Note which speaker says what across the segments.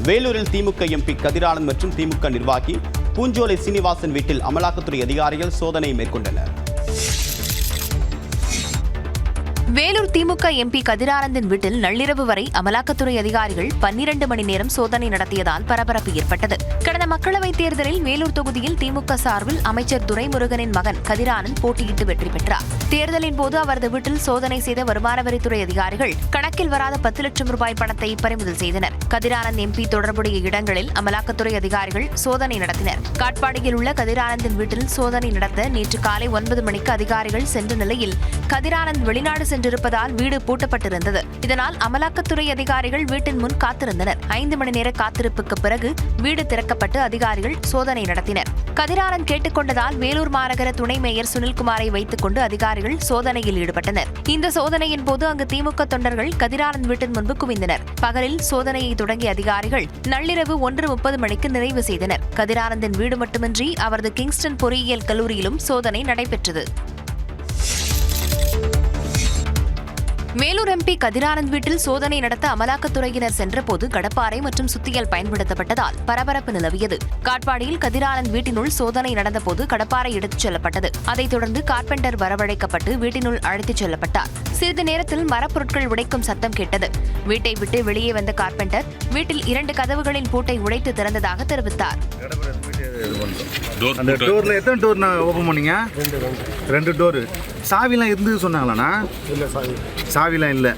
Speaker 1: வேலூரில் திமுக எம்பி கதிரானந்த் மற்றும் திமுக நிர்வாகி பூஞ்சோலை சீனிவாசன் வீட்டில் அமலாக்கத்துறை அதிகாரிகள் சோதனை மேற்கொண்டனர்.
Speaker 2: வேலூர் திமுக எம்பி கதிரானந்தின் வீட்டில் நள்ளிரவு வரை அமலாக்கத்துறை அதிகாரிகள் 12 மணி நேரம் சோதனை நடத்தியதால் பரபரப்பு ஏற்பட்டது. கடந்த மக்களவைத் தேர்தலில் வேலூர் தொகுதியில் திமுக சார்பில் அமைச்சர் துரைமுருகனின் மகன் கதிரானந்த் போட்டியிட்டு வெற்றி பெற்றார். தேர்தலின் போது அவரது வீட்டில் சோதனை செய்த வருமான வரித்துறை அதிகாரிகள் கணக்கில் வராத 10 லட்சம் ரூபாய் பணத்தை பறிமுதல் செய்தனர். கதிரானந்த் எம்பி தொடர்புடைய இடங்களில் அமலாக்கத்துறை அதிகாரிகள் சோதனை நடத்தினர். காட்பாடியில் உள்ள கதிரானந்தின் வீட்டில் சோதனை நடத்த நேற்று காலை 9 மணிக்கு அதிகாரிகள் சென்ற நிலையில் கதிரானந்த் வெளிநாடு சென்றிருப்பதால் வீடு பூட்டப்பட்டிருந்தது. இதனால் அமலாக்கத்துறை அதிகாரிகள் வீட்டின் முன் காத்திருந்தனர். 5 மணி நேர காத்திருப்புக்கு பிறகு வீடு திறக்கப்பட்டு அதிகாரிகள் சோதனை நடத்தினர். கதிரானந்த் கேட்டுக்கொண்டதால் வேலூர் மாநகர துணை மேயர் சுனில்குமாரை வைத்துக் கொண்டு அதிகாரிகள் சோதனையில் ஈடுபட்டனர். இந்த சோதனையின் போது அங்கு திமுக தொண்டர்கள் கதிரானந்த் வீட்டின் முன்பு குவிந்தனர். பகலில் சோதனையை தொடங்கிய அதிகாரிகள் நள்ளிரவு 1:30 மணிக்கு நிறைவு செய்தனர். கதிரானந்தின் வீடு மட்டுமின்றி அவரது கிங்ஸ்டன் பொறியியல் கல்லூரியிலும் சோதனை நடைபெற்றது. வேலூர் எம்பி கதிரானந்த் வீட்டில் சோதனை நடத்த அமலாக்கத்துறையினர் சென்றபோது கடப்பாரை மற்றும் சுத்தியல் பயன்படுத்தப்பட்டதால் பரபரப்பு நிலவியது. காட்பாடியில் கதிரானந்த் வீட்டினுள் சோதனை நடந்தபோது கடப்பாரை எடுத்துச் செல்லப்பட்டது. அதைத் தொடர்ந்து கார்பெண்டர் வரவழைக்கப்பட்டு வீட்டினுள் அழைத்துச் செல்லப்பட்டார். சிறிது நேரத்தில் மரப்பொருட்கள் உடைக்கும் சத்தம் கேட்டது. வீட்டை விட்டு வெளியே வந்த கார்பெண்டர் வீட்டில் 2 கதவுகளின் பூட்டை உடைத்து திறந்ததாக தெரிவித்தார்.
Speaker 3: அந்த டோர்ல எத்தனை டோர் ஓபன் பண்ணீங்க? 2 டோர். சாவிலாம் இருந்து சொன்னாங்களாண்ணா?
Speaker 4: இல்லை
Speaker 3: சாவிலாம் இல்லை.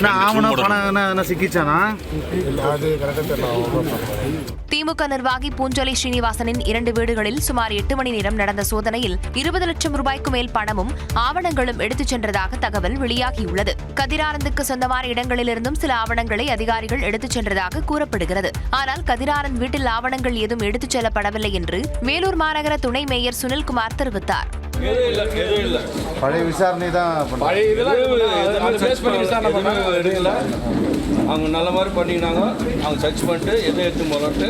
Speaker 3: நான் ஆவணம் பணம் சிக்கிச்சானா?
Speaker 2: திமுக நிர்வாகி பூஞ்சோலை சீனிவாசனின் 2 வீடுகளில் சுமார் 8 மணி நேரம் நடந்த சோதனையில் 20 லட்சம் ரூபாய்க்கு மேல் பணமும் ஆவணங்களும் எடுத்துச் சென்றதாக தகவல் வெளியாகியுள்ளது. கதிரானந்துக்கு சொந்தமான இடங்களிலிருந்தும் சில ஆவணங்களை அதிகாரிகள் எடுத்துச் சென்றதாக கூறப்படுகிறது. ஆனால் கதிரானந்த் வீட்டில் ஆவணங்கள் ஏதும் எடுத்துச் செல்லப்படவில்லை என்று வேலூர் மாநகர துணை மேயர் சுனில்குமார் தெரிவித்தார்.
Speaker 3: பழைய விசாரணை தான்.
Speaker 4: அவங்க நல்ல மாதிரி பண்ணினாங்க. அவங்க சர்ச் பண்ணிட்டு எதை எடுத்து போட்டு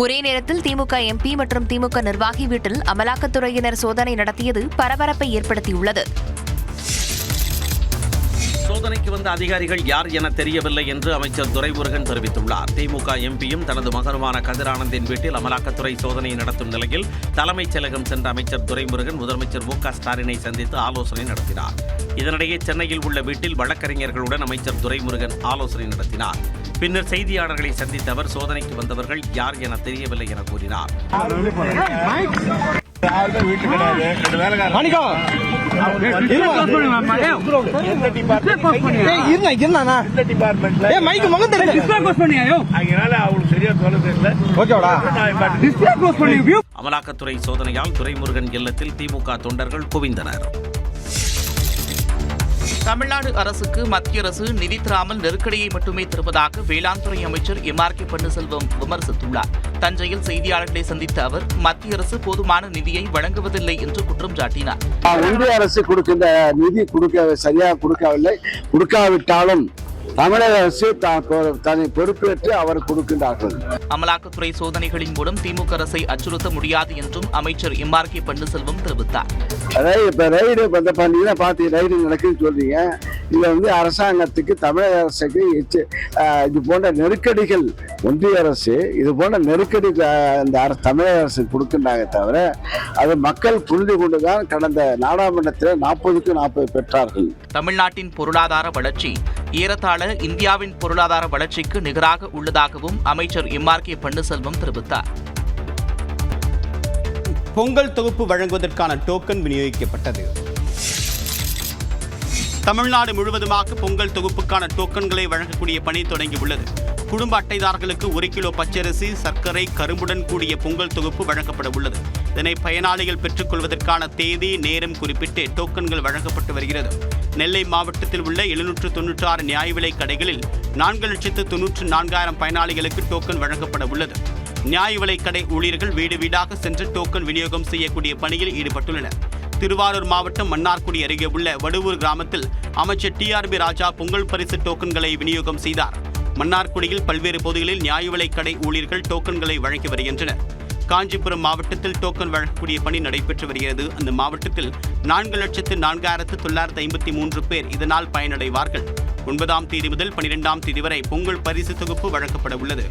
Speaker 2: ஒரே நேரத்தில் திமுக எம்பி மற்றும் திமுக நிர்வாகி வீட்டில் அமலாக்கத்துறையினர் சோதனை நடத்தியது பரபரப்பை ஏற்படுத்தியுள்ளது.
Speaker 5: சோதனைக்கு வந்த அதிகாரிகள் யார் என தெரியவில்லை என்று அமைச்சர் துரைமுருகன் தெரிவித்துள்ளார். திமுக எம்பியும் தனது மகனுமான கதிரானந்தின் வீட்டில் அமலாக்கத்துறை சோதனை நடத்தும் நிலையில் தலைமைச் செயலகம் சென்ற அமைச்சர் துரைமுருகன் முதலமைச்சர் மு க ஸ்டாலினை சந்தித்து ஆலோசனை நடத்தினார். இதனிடையே சென்னையில் உள்ள வீட்டில் வழக்கறிஞர்களுடன் அமைச்சர் துரைமுருகன் ஆலோசனை நடத்தினார். பின்னர் செய்தியாளர்களை சந்தித்த அவர் சோதனைக்கு வந்தவர்கள் யார் என தெரியவில்லை என கூறினார். அமலாக்கத்துறை சோதனையால் துரைமுருகன் இல்லத்தில் திமுக தொண்டர்கள் குவிந்தனர். தமிழ்நாடு அரசுக்கு மத்திய அரசு நிதி தராமல் நெருக்கடியை மட்டுமே தருவதாக வேளாண் துறை அமைச்சர் எம்.ஆர்.கே. பன்னீர்செல்வம் விமர்சித்துள்ளார். தஞ்சையில் செய்தியாளர்களை சந்தித்த அவர் மத்திய அரசு போதுமான நிதியை வழங்குவதில்லை என்று குற்றம் சாட்டினார்.
Speaker 6: ஒன்றிய அரசு கொடுக்கின்ற நிதி சரியாக கொடுக்காவிட்டாலும் தமிழக அரசு தன்னை பொறுப்பேற்று அவர் கொடுக்கின்றார்கள்.
Speaker 5: அமலாக்கத்துறை சோதனைகளின் மூலம் திமுக அரசை அச்சுறுத்த முடியாது என்றும் அமைச்சர் எம்.ஆர்.கே. பன்னீர்செல்வம் தெரிவித்தார்.
Speaker 6: இப்ப ரைடு பண்ணீங்கன்னா பார்த்து ரைடு நடக்குன்னு சொல்றீங்க. இதுல அரசாங்கத்துக்கு தமிழக அரசுக்கு இது போன்ற நெருக்கடிகள் ஒன்றிய அரசு இது போன்ற நெருக்கடி இந்த தமிழக அரசு கொடுக்கின்றாங்க தவிர அது மக்கள் புரிந்து கொண்டுதான் கடந்த நாடாளுமன்றத்தில் 40க்கு 40 பெற்றார்கள்.
Speaker 5: தமிழ்நாட்டின் பொருளாதார வளர்ச்சி ஏறத்தாழ இந்தியாவின் பொருளாதார வளர்ச்சிக்கு நிகராக உள்ளதாகவும் அமைச்சர் எம்.ஆர்.கே. பன்னீர்செல்வம் தெரிவித்தார்.
Speaker 1: பொங்கல் தொகுப்பு வழங்குவதற்கான டோக்கன் விநியோகிக்கப்பட்டது. தமிழ்நாடு முழுவதுமாக பொங்கல் தொகுப்புக்கான டோக்கன்களை வழங்கக்கூடிய பணி தொடங்கியுள்ளது. குடும்ப அட்டைதாரர்களுக்கு 1 கிலோ பச்சரிசி, சர்க்கரை, கரும்புடன் கூடிய பொங்கல் தொகுப்பு வழங்கப்பட உள்ளது. இதனை பயனாளிகள் பெற்றுக்கொள்வதற்கான தேதி, நேரம் குறிப்பிட்டு டோக்கன்கள் வழங்கப்பட்டு வருகிறது. நெல்லை மாவட்டத்தில் உள்ள 796 நியாய விலை கடைகளில் 4,94,000 பயனாளிகளுக்கு டோக்கன் வழங்கப்பட உள்ளது. நியாய விலை கடை ஊழியர்கள் வீடு வீடாக சென்று டோக்கன் விநியோகம் செய்யக்கூடிய பணியில் ஈடுபட்டுள்ளனர். திருவாரூர் மாவட்டம் மன்னார்குடி அருகே உள்ள வடுவூர் கிராமத்தில் அமைச்சர் டி.ஆர்.பி. ராஜா பொங்கல் பரிசு டோக்கன்களை விநியோகம் செய்தார். மன்னார்குடியில் பல்வேறு பகுதிகளில் நியாய விலை கடை ஊழியர்கள் டோக்கன்களை வழங்கி வருகின்றனர். காஞ்சிபுரம் மாவட்டத்தில் டோக்கன் வழங்கக்கூடிய பணி நடைபெற்று வருகிறது. அந்த மாவட்டத்தில் 4,04,953 பேர் இதனால் பயனடைவார்கள். 9ஆம் தேதி முதல் 12ஆம் தேதி வரை பொங்கல் பரிசு தொகுப்பு வழங்கப்பட உள்ளது.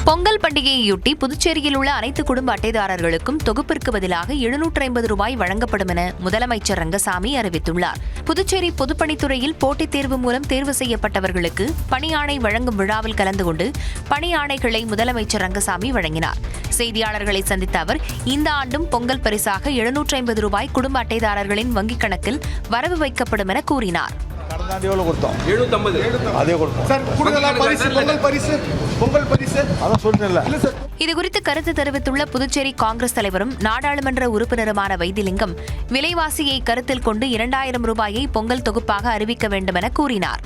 Speaker 2: பொங்கல் பண்டிகையையொட்டி புதுச்சேரியில் உள்ள அனைத்து குடும்ப அட்டைதாரர்களுக்கும் தொகுப்பிற்கு பதிலாக 750 ரூபாய் வழங்கப்படும் என முதலமைச்சர் ரங்கசாமி அறிவித்துள்ளார். புதுச்சேரி பொதுப்பணித்துறையில் போட்டித் தேர்வு மூலம் தேர்வு செய்யப்பட்டவர்களுக்கு பணியாணை வழங்கும் விழாவில் கலந்து கொண்டு பணியாணைகளை முதலமைச்சர் ரங்கசாமி வழங்கினார். செய்தியாளர்களை சந்தித்த அவர் இந்த ஆண்டும் பொங்கல் பரிசாக 750 ரூபாய் குடும்ப அட்டைதாரர்களின் வங்கிக் கணக்கில் வரவு வைக்கப்படும் என கூறினார்.
Speaker 7: கடந்த ஆண்டு எவ்வளோ கொடுத்தோம்?
Speaker 4: 750.
Speaker 7: அதே கொடுப்போம்
Speaker 3: சார் கூடுதலா பொங்கல் பரிசு
Speaker 7: அதான் சொல்றேன்ல.
Speaker 2: இதுகுறித்து கருத்து தெரிவித்துள்ள புதுச்சேரி காங்கிரஸ் தலைவரும் நாடாளுமன்ற உறுப்பினருமான வைத்திலிங்கம் விலைவாசியை கருத்தில் கொண்டு 2000 ரூபாயை பொங்கல் தொகுப்பாக அறிவிக்க வேண்டும் என கூறினார்.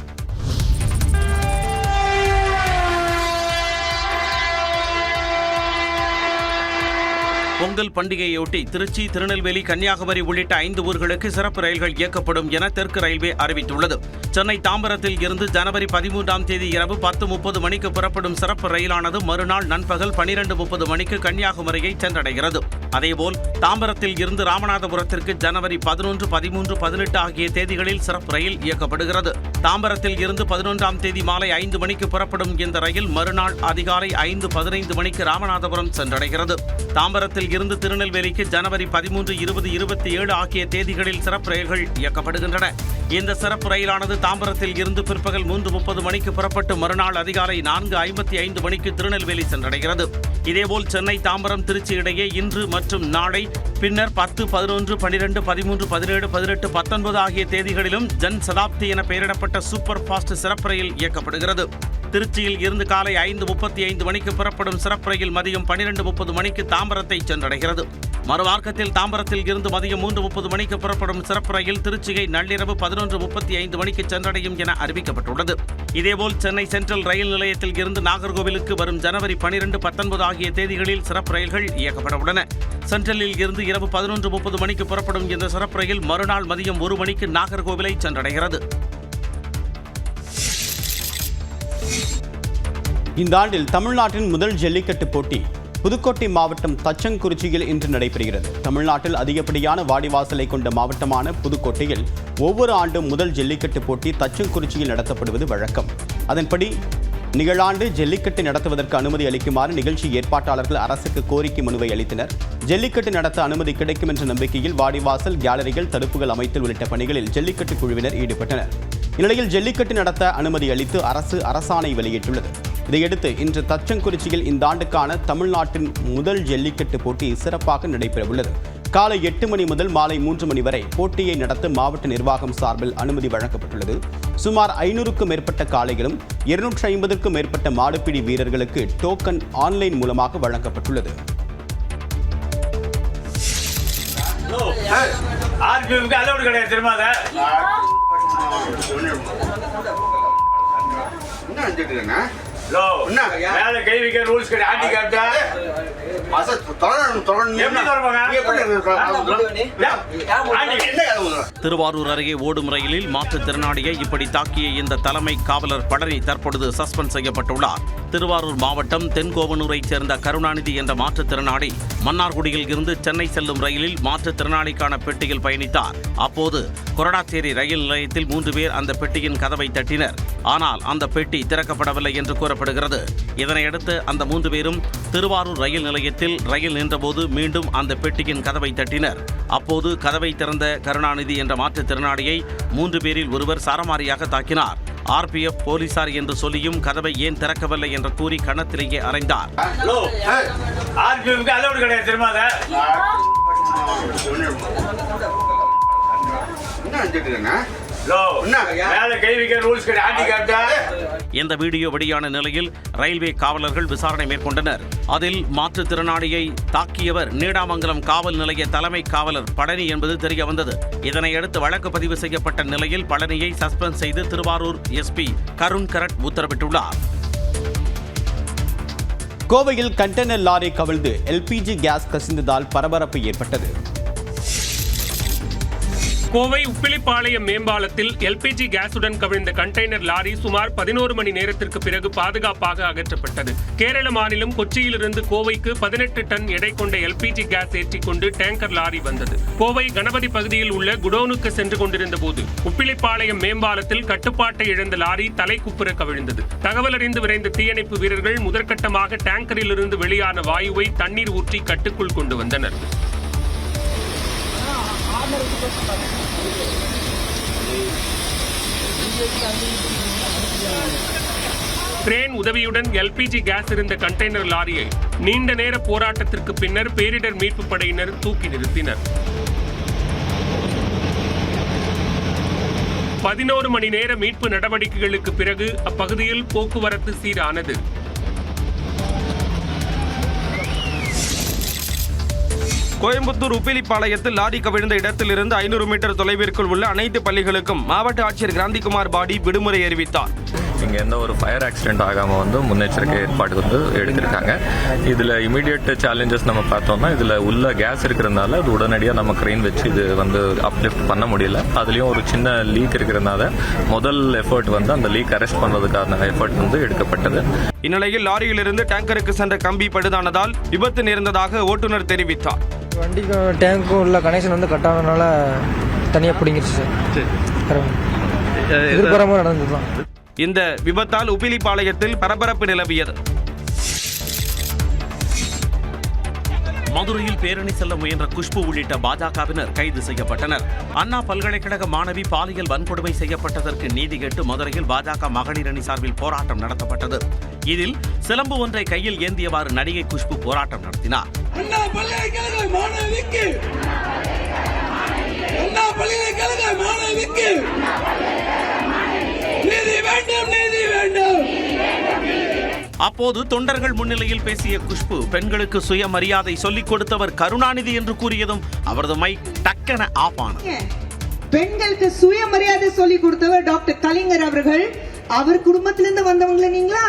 Speaker 5: பொங்கல் பண்டிகையொட்டி திருச்சி, திருநெல்வேலி, கன்னியாகுமரி உள்ளிட்ட 5 ஊர்களுக்கு சிறப்பு ரயில்கள் இயக்கப்படும் என தெற்கு ரயில்வே அறிவித்துள்ளது. சென்னை தாம்பரத்தில் இருந்து ஜனவரி 13ஆம் தேதி இரவு 10:30 மணிக்கு புறப்படும் சிறப்பு ரயிலானது மறுநாள் நண்பகல் 12:30 மணிக்கு கன்னியாகுமரியை சென்றடைகிறது. அதேபோல் தாம்பரத்தில் இருந்து ராமநாதபுரத்திற்கு ஜனவரி 11, 13, 18 ஆகிய தேதிகளில் சிறப்பு ரயில் இயக்கப்படுகிறது. தாம்பரத்தில் இருந்து 11ஆம் தேதி மாலை 5 மணிக்கு புறப்படும் இந்த ரயில் மறுநாள் அதிகாலை 5:15 மணிக்கு ராமநாதபுரம் சென்றடைகிறது. தாம்பரத்தில் இருந்து திருநெல்வேலிக்கு ஜனவரி 13, 20, 27 ஆகிய தேதிகளில் சிறப்பு ரயில்கள் இயக்கப்படுகின்றன. இந்த சிறப்பு ரயிலானது தாம்பரத்தில் இருந்து பிற்பகல் 3:30 மணிக்கு புறப்பட்டு மறுநாள் அதிகாலை 4:55 மணிக்கு திருநெல்வேலி சென்றடைகிறது. இதேபோல் சென்னை, தாம்பரம், திருச்சி இடையே இன்று மற்றும் நாளை பின்னர் 10, 11, 12, 13, 17, 18, 19 ஆகிய தேதிகளிலும் ஜன் சதாப்தி என பெயரிடப்பட்ட சூப்பர் ஃபாஸ்ட் சிறப்பு ரயில் இயக்கப்படுகிறது. திருச்சியில் இருந்து காலை 5:35 மணிக்கு புறப்படும் சிறப்பு ரயில் மதியம் 12:30 மணிக்கு தாம்பரத்தை சென்றடைகிறது. மறுமார்க்கத்தில் தாம்பரத்தில் இருந்து மதியம் 3:30 மணிக்கு புறப்படும் சிறப்பு ரயில் திருச்சியை நள்ளிரவு 11:35 மணிக்கு சென்றடையும் என அறிவிக்கப்பட்டுள்ளது. இதேபோல் சென்னை சென்ட்ரல் ரயில் நிலையத்தில் இருந்து நாகர்கோவிலுக்கு வரும் ஜனவரி 12, 19 ஆகிய தேதிகளில் சிறப்பு ரயில்கள் இயக்கப்பட உள்ளன. சென்ட்ரலில் இருந்து இரவு 11:30 மணிக்கு புறப்படும் இந்த சிறப்பு ரயில் மறுநாள் மதியம் 1 மணிக்கு நாகர்கோவிலை சென்றடைகிறது.
Speaker 1: இந்த ஆண்டில் தமிழ்நாட்டின் முதல் ஜல்லிக்கட்டு போட்டி புதுக்கோட்டை மாவட்டம் தச்சங்குறிச்சியில் இன்று நடைபெறுகிறது. தமிழ்நாட்டில் அதிகப்படியான வாடிவாசலை கொண்ட மாவட்டமான புதுக்கோட்டையில் ஒவ்வொரு ஆண்டும் முதல் ஜல்லிக்கட்டு போட்டி தச்சங்குறிச்சியில் நடத்தப்படுவது வழக்கம். அதன்படி நிகழாண்டு ஜல்லிக்கட்டு நடத்துவதற்கு அனுமதி அளிக்குமாறு நிகழ்ச்சி ஏற்பாட்டாளர்கள் அரசுக்கு கோரிக்கை மனுவை அளித்தனர். ஜல்லிக்கட்டு நடத்த அனுமதி கிடைக்கும் என்ற நம்பிக்கையில் வாடிவாசல், கேலரிகள், தடுப்புகள் அமைத்தல் உள்ளிட்ட பணிகளில் ஜல்லிக்கட்டு குழுவினர் ஈடுபட்டனர். இந்நிலையில் ஜல்லிக்கட்டு நடத்த அனுமதி அளித்து அரசு அரசாணை வெளியிட்டுள்ளது. இதையடுத்து இன்று தச்சங்குறிச்சியில் இந்த ஆண்டுக்கான தமிழ்நாட்டின் முதல் ஜல்லிக்கட்டு போட்டி சிறப்பாக நடைபெறவுள்ளது. காலை 8 மணி முதல் மாலை 3 மணி வரை போட்டியை நடத்த மாவட்ட நிர்வாகம் சார்பில் அனுமதி வழங்கப்பட்டுள்ளது. சுமார் 500க்கும் மேற்பட்ட காளைகளும் 250க்கும் மேற்பட்ட மாடுபிடி வீரர்களுக்கு டோக்கன் ஆன்லைன் மூலமாக வழங்கப்பட்டுள்ளது.
Speaker 5: திருவாரூர் அருகே ஓடும் ரயிலில் மாற்றுத்திறனாளியை இப்படி தாக்கிய இந்த தலைமை காவலர் பழனி தற்பொழுது சஸ்பெண்ட் செய்யப்பட்டுள்ளார். திருவாரூர் மாவட்டம் தென்கோவனூரைச் சேர்ந்த கருணாநிதி என்ற மாற்றுத்திறனாளி மன்னார்குடியில் இருந்து சென்னை செல்லும் ரயிலில் மாற்றுத்திறனாளிக்கான பெட்டியில் பயணித்தார். அப்போது கொரடாச்சேரி ரயில் நிலையத்தில் 3 பேர் அந்த பெட்டியின் கதவை தட்டினர். ஆனால் அந்த பெட்டி திறக்கப்படவில்லை என்று கூறப்படுகிறது. இதனையடுத்து அந்த 3 பேரும் திருவாரூர் ரயில் நிலையத்தில் ரயில் நின்றபோது மீண்டும் அந்த பெட்டியின் கதவை தட்டினர். அப்போது கதவை திறந்த கருணாநிதி என்ற மாற்றுத்திறனாளியை 3 பேரில் ஒருவர் சரமாரியாக தாக்கினார். RPF போலீசார் என்று சொல்லியும் கதவை ஏன் திறக்கவில்லை என்று கூறி கன்னத்திலேயே அறைந்தார். இந்த வீடியோ வெளியான நிலையில் ரயில்வே காவலர்கள் விசாரணை மேற்கொண்டனர். அதில் மாற்றுத்திறனாளியை தாக்கியவர் நீடாமங்கலம் காவல் நிலைய தலைமை காவலர் பழனி என்பது தெரிய வந்தது. இதனையடுத்து வழக்கு பதிவு செய்யப்பட்ட நிலையில் பழனியை சஸ்பெண்ட் செய்து திருவாரூர் SP கருண் கரட் உத்தரவிட்டுள்ளார்.
Speaker 1: கோவையில் கண்டெய்னர் லாரி கவிழ்ந்து LPG கேஸ் கசிந்ததால் பரபரப்பு ஏற்பட்டது.
Speaker 8: கோவை உப்பிலிப்பாளையம் மேம்பாலத்தில் எல்பிஜி கேஸுடன் கவிழ்ந்த கண்டெய்னர் லாரி சுமார் 11 மணி நேரத்திற்கு பிறகு பாதுகாப்பாக அகற்றப்பட்டது. கேரள மாநிலம் கொச்சியிலிருந்து கோவைக்கு 18 டன் எடை கொண்ட எல்பிஜி கேஸ் ஏற்றிக் கொண்டு டேங்கர் லாரி வந்தது. கோவை கணபதி பகுதியில் உள்ள குடோனுக்கு சென்று கொண்டிருந்த போது உப்பிலிப்பாளையம் மேம்பாலத்தில் கட்டுப்பாட்டை இழந்த லாரி தலைக்குப்புற கவிழ்ந்தது. தகவல் அறிந்து விரைந்த தீயணைப்பு வீரர்கள் முதற்கட்டமாக டேங்கரில் இருந்து வெளியான வாயுவை தண்ணீர் ஊற்றி கட்டுக்குள் கொண்டு வந்தனர். கிரேன் உதவியுடன் எல்பிஜி கேஸ் இருந்த கண்டெய்னர் லாரியை நீண்ட நேர போராட்டத்திற்கு பின்னர் பேரிடர் மீட்பு படையினர் தூக்கி நிறுத்தினர். 11 மணி நேர மீட்பு நடவடிக்கைகளுக்கு பிறகு அப்பகுதியில் போக்குவரத்து சீரானது.
Speaker 9: கோயம்புத்தூர் உப்பிலிப்பாளையத்தில் லாரி கவிழ்ந்த இடத்திலிருந்து 500 மீட்டர் தொலைவிற்குள் உள்ள அனைத்து பள்ளிகளுக்கும் மாவட்ட ஆட்சியர் கிராந்திகுமார் பாடி விடுமுறை அறிவித்தார்.
Speaker 10: இங்கே எந்த ஒரு ஃபயர் ஆக்சிடென்ட் ஆகாமல் முன்னெச்சரிக்கை ஏற்பாடு எடுத்திருக்காங்க. இதில் இமீடியட் சேலஞ்சஸ் நம்ம பார்த்தோம்னா இதில் உள்ள கேஸ் இருக்கிறதுனால அது உடனடியாக நம்ம கிரெயின் வச்சு இது அப்லிஃப்ட் பண்ண முடியல. அதுலேயும் ஒரு சின்ன லீக் இருக்கிறதுனால முதல் எஃபர்ட் அந்த லீக் அரெஸ்ட் பண்ணுறதுக்கான எஃபர்ட் எடுக்கப்பட்டது.
Speaker 9: இந்நிலையில் லாரியிலிருந்து டேங்கருக்கு சென்ற கம்பி பழுதானதால் விபத்து நேர்ந்ததாக ஓட்டுநர் தெரிவித்தார்.
Speaker 11: வண்டிக்கும் டேங்க்கும் உள்ள கனெக்ஷன் கட் ஆனதுனால தனியாக பிடிங்கிருச்சு சார். எதிர்பாராம நடந்ததுதான்.
Speaker 9: இந்த விபத்தால் உப்பிலிப்பாளையத்தில் பரபரப்பு நிலவியது.
Speaker 5: மதுரையில் பேரணி செல்ல முயன்ற குஷ்பு உள்ளிட்ட பாஜகவினர் கைது செய்யப்பட்டனர். அண்ணா பல்கலைக்கழக மாணவி பாலியல் வன்கொடுமை செய்யப்பட்டதற்கு நீதி கேட்டு மதுரையில் பாஜக மகளிர் அணி சார்பில் போராட்டம் நடத்தப்பட்டது. இதில் சிலம்பு ஒன்றை கையில் ஏந்தியவாறு நடிகை குஷ்பு போராட்டம் நடத்தினார்.
Speaker 12: அண்ணா பல்கலைக்கழக மாணவிக்கு நீதி வேண்டும், நீதி வேண்டும்.
Speaker 5: அப்போது தொண்டர்கள் முன்னிலையில் பேசிய குஷ்பு பெண்களுக்கு சுயமரியாதை சொல்லிக் கொடுத்தவர் கருணாநிதி என்று கூறியதும் அவரது மைக் டக்கென ஆஃப் ஆனது.
Speaker 13: பெண்களுக்கு சுயமரியாதை சொல்லிக் கொடுத்தவர் டாக்டர் கலைஞர் அவர்கள். அவர் குடும்பத்திலிருந்து வந்தவங்கள நீங்களா?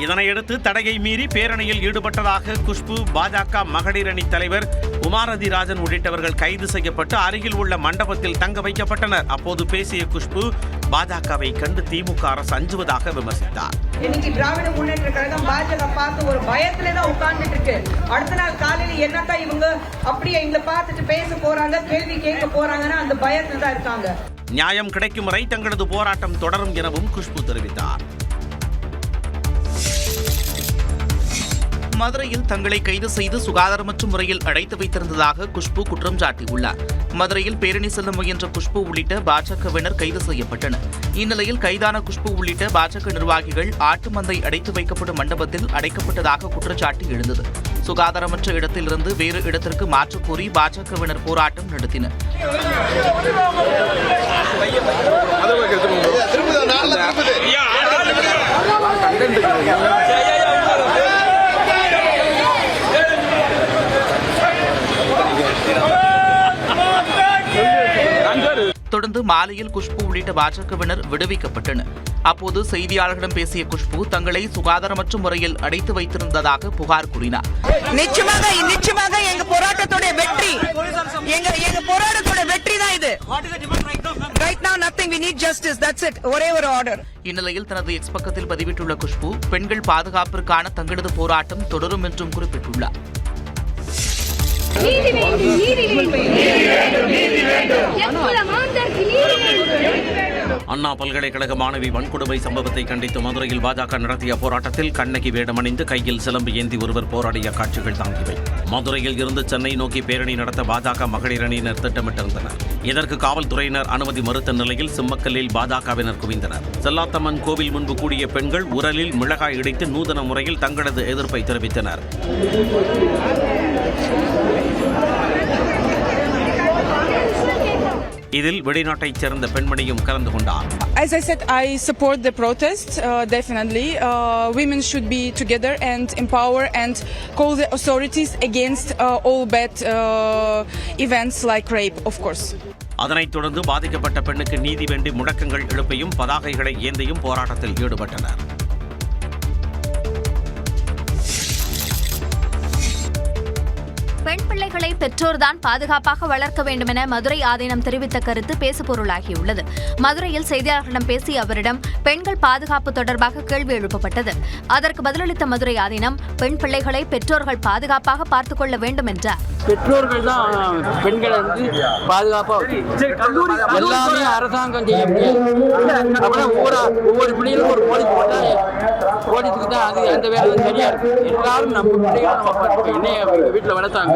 Speaker 5: இதனையடுத்து தடையை மீறி பேரணியில் ஈடுபட்டதாக குஷ்பு, பாஜக மகளிர் அணி தலைவர் உமாரதி ராஜன் உள்ளிட்டவர்கள் கைது செய்யப்பட்டு அருகில் உள்ள மண்டபத்தில் தங்க வைக்கப்பட்டனர். அப்போது பேசிய குஷ்பு பாஜகவை கண்டு திமுக அரசு அஞ்சுவதாக விமர்சித்தார்.
Speaker 13: இன்னைக்கு திராவிட முன்னேற்ற கழகம் பாஜக பார்த்து ஒரு பயத்திலே தான் உட்கார்ந்துட்டு இருக்கு. அடுத்த நாள் காலையில என்னத்தான் இவங்க அப்படியே எங்களை பார்த்துட்டு பேச போறாங்க, கேள்வி கேட்க போறாங்கன்னா அந்த பயத்துல தான் இருக்காங்க.
Speaker 5: நியாயம் கிடைக்கும் வரை தங்களது போராட்டம் தொடரும் எனவும் குஷ்பு தெரிவித்தார்.
Speaker 1: மதுரையில் தங்களை கைது செய்து சுகாதாரமற்ற முறையில் அடைத்து வைத்திருந்ததாக குஷ்பு குற்றம் சாட்டியுள்ளார். மதுரையில் பேரணி செல்ல முயன்ற குஷ்பு உள்ளிட்ட பாஜகவினர் கைது செய்யப்பட்டனர். இந்நிலையில் கைதான குஷ்பு உள்ளிட்ட பாஜக நிர்வாகிகள் ஆட்டு மந்தை அடைத்து வைக்கப்படும் மண்டபத்தில் அடைக்கப்பட்டதாக குற்றச்சாட்டு எழுந்தது. சுகாதாரமற்ற இடத்திலிருந்து வேறு இடத்திற்கு மாற்றக் கோரி பாஜகவினர் போராட்டம் நடத்தினர். தொடர்ந்து மாலையில் குஷ்பு உள்ளிட்ட பாஜகவினர் விடுவிக்கப்பட்டனர். அப்போது செய்தியாளர்களிடம் பேசிய குஷ்பு தங்களை சுகாதாரமற்ற முறையில் அடைத்து வைத்திருந்ததாக புகார் கூறினார்.
Speaker 13: நிச்சயமாக எங்க போராட்டத்தோட வெற்றி, எங்க போராட்டத்தோட வெற்றி தான் இது. Right now nothing, we need justice, that's it. ஒரே ஒரு ஆர்டர்.
Speaker 1: இந்நிலையில் தனது எக்ஸ் பக்கத்தில் பதிவிட்டுள்ள குஷ்பு பெண்கள் பாதுகாப்பிற்கான தங்களது போராட்டம் தொடரும் என்றும் குறிப்பிட்டுள்ளார்.
Speaker 5: அண்ணா பல்கலைக்கழக மாணவி வன்கொடுமை சம்பவத்தை கண்டித்து மதுரையில் பாஜக நடத்திய போராட்டத்தில் கண்ணகி வேடமணிந்து கையில் சிலம்பு ஏந்தி ஒருவர் போராடிய காட்சிகள் தாங்கியவை. மதுரையில் இருந்து சென்னை நோக்கி பேரணி நடத்த பாஜக மகளிர் அணியினர் திட்டமிட்டிருந்தனர். இதற்கு காவல்துறையினர் அனுமதி மறுத்த நிலையில் சிம்மக்கல்லில் பாஜகவினர் குவிந்தனர். செல்லாத்தம்மன் கோவில் முன்பு கூடிய பெண்கள் உரலில் மிளகாய் இடித்து நூதன முறையில் தங்களது எதிர்ப்பை தெரிவித்தனர். இதில் வெளிநாட்டைச் சேர்ந்த பெண்மணியும் கலந்து கொண்டார்.
Speaker 14: As I said, I support the protest, definitely. Women should be together and empower and call the authorities against all bad events like rape, of course.
Speaker 5: அதனைத் தொடர்ந்து பாதிக்கப்பட்ட பெண்ணுக்கு நீதி வேண்டி முழக்கங்கள் எழுப்பியும் பதாகைகளை ஏந்தியும் போராட்டத்தில் ஈடுபட்டனர்.
Speaker 2: பெண் பிள்ளைகளை பெற்றோர்தான் பாதுகாப்பாக வளர்க்க வேண்டும் என மதுரை ஆதீனம் தெரிவித்த கருத்து பேசுபொருளாகியுள்ளது. மதுரையில் செய்தியாளர்களிடம் பேசிய அவரிடம் பெண்கள் பாதுகாப்பு தொடர்பாக கேள்வி எழுப்பப்பட்டது. அதற்கு பதிலளித்த மதுரை ஆதீனம் பெண் பிள்ளைகளை பெற்றோர்கள் பாதுகாப்பாக பார்த்துக் கொள்ள வேண்டும் என்றார்.
Speaker 15: பெற்றோர்கள் தான் பெண்களை வந்து பாதுகாப்பாக எல்லாமே அரசாங்கம் செய்ய முடியாது. ஒவ்வொரு பிள்ளைகளும் ஒரு போலீஸ் போட்டால் போலீஸுக்கு தான் அது அந்த வேலை வந்து சரியா இருக்கு. எல்லாரும் நம்ம பிள்ளைகளை நம்ம என்னைய வீட்டில் வளர்த்தாங்க,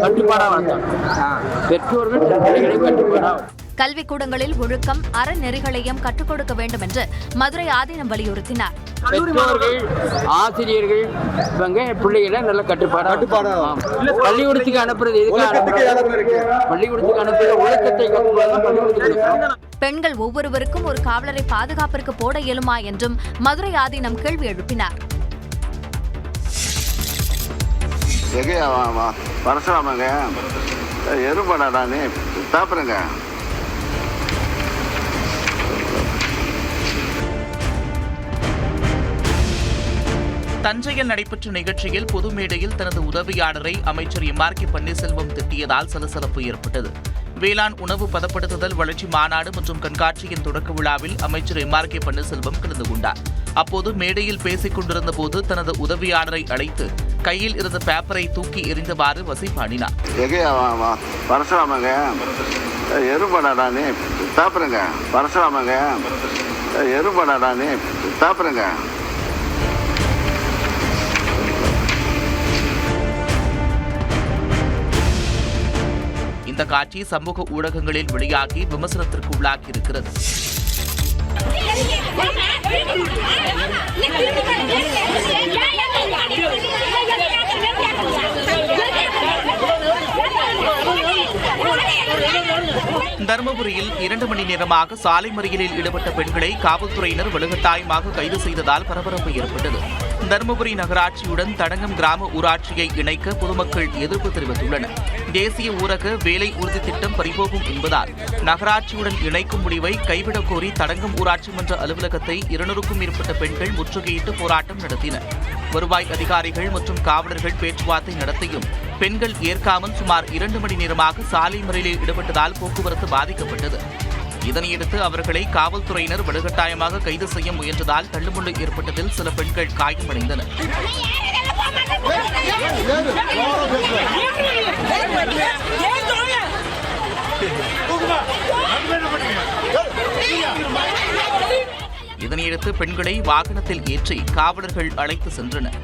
Speaker 15: கட்டுப்பாடாக வளர்த்தாங்க. பெற்றோர்கள் பிள்ளைகளை கட்டுப்பாடாக
Speaker 2: கல்விக்கூடங்களில் ஒழுக்கம் அறநெறிகளையும் கற்றுக் கொடுக்க வேண்டும் என்று மதுரை ஆதீனம் வலியுறுத்தினார்.
Speaker 15: பெற்றோர்கள் ஆசிரியர்கள் இவங்க பிள்ளைகளை நல்ல கட்டுப்பாடு பள்ளிக்கூடத்துக்கு அனுப்புறது பள்ளிக்கூடத்துக்கு அனுப்புற ஒழுக்கத்தை பள்ளிக்கூடத்துக்கு.
Speaker 2: பெண்கள் ஒவ்வொருவருக்கும் ஒரு காவலரை பாதுகாப்பிற்கு போட இயலுமா என்றும் மதுரை ஆதீனம் கேள்வி எழுப்பினார்.
Speaker 6: பரசுராமங்க எருமாடானே சாப்பிடுங்க.
Speaker 16: தஞ்சையில் நடைபெற்ற நிகழ்ச்சியில் பொது மேடையில் தனது உதவியாளரை அமைச்சர் எம்.ஆர்.கே. பன்னீர்செல்வம் திட்டியதால் சலசலப்பு ஏற்பட்டது. வேளாண் உணவு பதப்படுத்துதல் வளர்ச்சி மாநாடு மற்றும் கண்காட்சியின் தொடக்க விழாவில் அமைச்சர் எம்.ஆர்.கே. பன்னீர்செல்வம் கலந்து கொண்டார். அப்போது மேடையில் பேசிக் கொண்டிருந்த போது தனது உதவியாளரை அழைத்து கையில் இருந்த பேப்பரை தூக்கி எறிந்தவாறு வசைபாடினார்.
Speaker 6: பரசுராமங்க எருமாடானே சாப்பிடுங்க. பரசுராமங்க எருமாடானே சாப்பிடுங்க.
Speaker 16: இந்த காட்சி சமூக ஊடகங்களில் வெளியாகி விமர்சனத்திற்கு உள்ளாகி இருக்கிறது. தருமபுரியில் 2 மணி நேரமாக சாலை மறியலில் ஈடுபட்ட பெண்களை காவல்துறையினர் வலுக்கட்டாயமாக கைது செய்ததால் பரபரப்பு ஏற்பட்டது. தருமபுரி நகராட்சியுடன் தடங்கம் கிராம ஊராட்சியை இணைக்க பொதுமக்கள் எதிர்ப்பு தெரிவித்துள்ளனர். தேசிய ஊரக வேலை உறுதி திட்டம் பறிபோகும் என்பதால் நகராட்சியுடன் இணைக்கும் முடிவை கைவிடக் கோரி தடங்கம் ஊராட்சி மன்ற அலுவலகத்தை 200க்கும் மேற்பட்ட பெண்கள் முற்றுகையிட்டு போராட்டம் நடத்தினர். வருவாய் அதிகாரிகள் மற்றும் காவலர்கள் பேச்சுவார்த்தை நடத்தியும் பெண்கள் ஏற்காமல் சுமார் 2 மணி நேரமாக சாலை மறியலில் ஈடுபட்டதால் போக்குவரத்து பாதிக்கப்பட்டது. இதனையடுத்து அவர்களை காவல்துறையினர் வலுக்கட்டாயமாக கைது செய்ய முயன்றதால் தள்ளுமுள்ளு ஏற்பட்டதில் சில பெண்கள் காயமடைந்தனர். இதனையடுத்து பெண்களை வாகனத்தில் ஏற்றி காவலர்கள் அழைத்து சென்றனர்.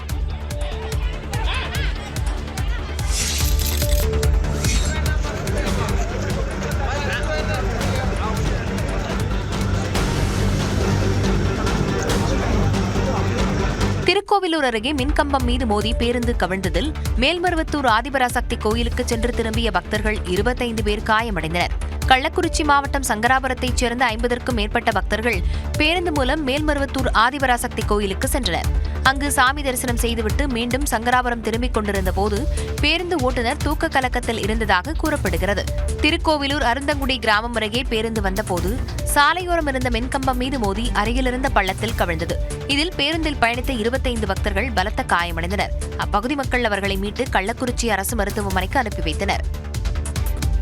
Speaker 2: திருக்கோவிலூர் அருகே மின்கம்பம் மீது மோதி பேருந்து கவிழ்ந்ததில் மேல்மருவத்தூர் ஆதிபராசக்தி கோயிலுக்கு சென்று திரும்பிய பக்தர்கள் 25 பேர் காயமடைந்தனர். கள்ளக்குறிச்சி மாவட்டம் சங்கராபுரத்தைச் சேர்ந்த 50க்கும் மேற்பட்ட பக்தர்கள் பேருந்து மூலம் மேல்மருவத்தூர் ஆதிபராசக்தி கோயிலுக்கு சென்றனர். அங்கு சாமி தரிசனம் செய்துவிட்டு மீண்டும் சங்கராபுரம் திரும்பிக் கொண்டிருந்த போது பேருந்து ஓட்டுநர் தூக்க கலக்கத்தில் இருந்ததாக கூறப்படுகிறது. திருக்கோவிலூர் அருந்தங்குடி கிராமம் அருகே பேருந்து வந்தபோது சாலையோரம் இருந்த மின்கம்பம் மீது மோதி அருகிலிருந்த பள்ளத்தில் கவிழ்ந்தது. இதில் பேருந்தில் பயணித்த 25 பக்தர்கள் பலத்த காயமடைந்தனர். அப்பகுதி மக்கள் அவர்களை மீட்டு கள்ளக்குறிச்சி அரசு மருத்துவமனைக்கு அனுப்பி வைத்தனர்.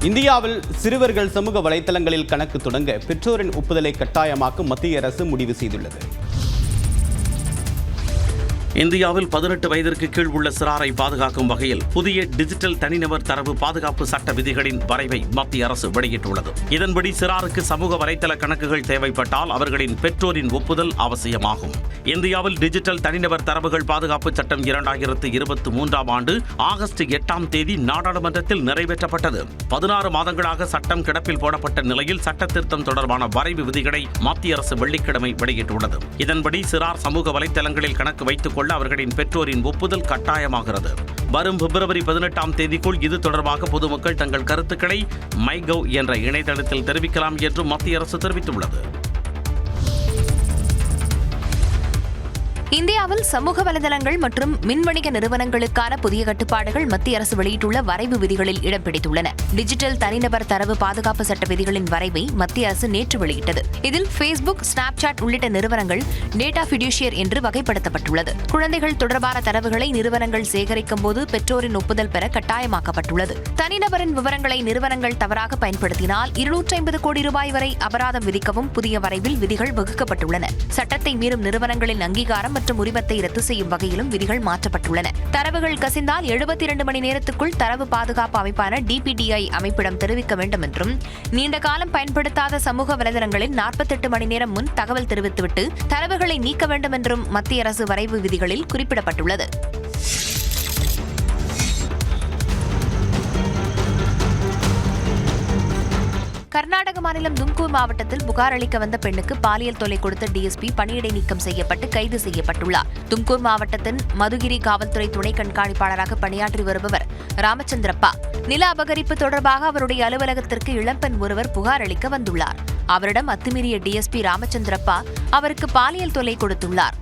Speaker 1: இந்தியாவில் சிறுவர்கள் சமூக வலைதளங்களில் கணக்கு தொடங்க பெற்றோரின் ஒப்புதலை கட்டாயமாக்க மத்திய அரசு முடிவு செய்துள்ளது.
Speaker 5: இந்தியாவில் 18 வயதிற்கு கீழ் உள்ள சிறாரை பாதுகாக்கும் வகையில் புதிய டிஜிட்டல் தனிநபர் தரவு பாதுகாப்பு சட்ட விதிகளின் வரைவை மத்திய அரசு வெளியிட்டுள்ளது. இதன்படி சிறாருக்கு சமூக வலைதள கணக்குகள் தேவைப்பட்டால் அவர்களின் பெற்றோரின் ஒப்புதல் அவசியமாகும். இந்தியாவில் டிஜிட்டல் தனிநபர் தரவுகள் பாதுகாப்பு சட்டம் 2023ஆம் ஆண்டு ஆகஸ்ட் 8ஆம் தேதி நாடாளுமன்றத்தில் நிறைவேற்றப்பட்டது. 16 மாதங்களாக சட்டம் கிடப்பில் போடப்பட்ட நிலையில் சட்ட திருத்தம் தொடர்பான வரைவு விதிகளை மத்திய அரசு வெள்ளிக்கிழமை வெளியிட்டுள்ளது. இதன்படி சிறார் சமூக வலைதளங்களில் கணக்கு வைத்துக் அவர்களின் பெற்றோரின் ஒப்புதல் கட்டாயமாகிறது. வரும் பிப்ரவரி 18ஆம் தேதிக்குள் இது தொடர்பாக பொதுமக்கள் தங்கள் கருத்துக்களை MyGov என்ற இணையதளத்தில் தெரிவிக்கலாம் என்று மத்திய அரசு தெரிவித்துள்ளது.
Speaker 2: இந்தியாவில் சமூக வலைதளங்கள் மற்றும் மின்வணிக நிறுவனங்களுக்கான புதிய கட்டுப்பாடுகள் மத்திய அரசு வெளியிட்டுள்ள வரைவு விதிகளில் இடம் பிடித்துள்ளன. டிஜிட்டல் தனிநபர் தரவு பாதுகாப்பு சட்ட விதிகளின் வரைவை மத்திய அரசு நேற்று வெளியிட்டது. இதில் ஃபேஸ்புக், ஸ்னாப்சாட் உள்ளிட்ட நிறுவனங்கள் டேட்டா ஃபிடியூஷியர் என்று வகைப்படுத்தப்பட்டுள்ளது. குழந்தைகள் தொடர்பான தரவுகளை நிறுவனங்கள் சேகரிக்கும் போது பெற்றோரின் ஒப்புதல் பெற கட்டாயமாக்கப்பட்டுள்ளது. தனிநபரின் விவரங்களை நிறுவனங்கள் தவறாக பயன்படுத்தினால் 250 கோடி ரூபாய் வரை அபராதம் விதிக்கவும் புதிய வரைவில் விதிகள் வகுக்கப்பட்டுள்ளன. சட்டத்தை மீறும் நிறுவனங்களின் அங்கீகாரம் மற்றும் உரிமத்தை ரத்து செய்யும் வகையிலும் விதிகள் மாற்றப்பட்டுள்ளன. தரவுகள் கசிந்தால் 72 மணி நேரத்துக்குள் தரவு பாதுகாப்பு அமைப்பான DPDI அமைப்பிடம் தெரிவிக்க வேண்டும் என்றும், நீண்ட காலம் பயன்படுத்தாத சமூக வலைதளங்களில் 48 மணி நேரம் முன் தகவல் தெரிவித்துவிட்டு தரவுகளை நீக்க வேண்டும் என்றும் மத்திய அரசு வரைவு விதிகளில் குறிப்பிடப்பட்டுள்ளது. கர்நாடக மாநிலம் தும்கூர் மாவட்டத்தில் புகார் அளிக்க வந்த பெண்ணுக்கு பாலியல் தொல்லை கொடுத்த DSP பணியிடை நீக்கம் செய்யப்பட்டு கைது செய்யப்பட்டுள்ளார். தும்கூர் மாவட்டத்தின் மதுகிரி காவல்துறை துணை கண்காணிப்பாளராக பணியாற்றி வருபவர் ராமச்சந்திரப்பா. நில அபகரிப்பு தொடர்பாக அவருடைய அலுவலகத்திற்கு இளம்பெண் ஒருவர் புகார் அளிக்க வந்துள்ளார். அவரிடம் அத்துமீறிய DSP ராமச்சந்திரப்பா அவருக்கு பாலியல் தொல்லை கொடுத்துள்ளார்.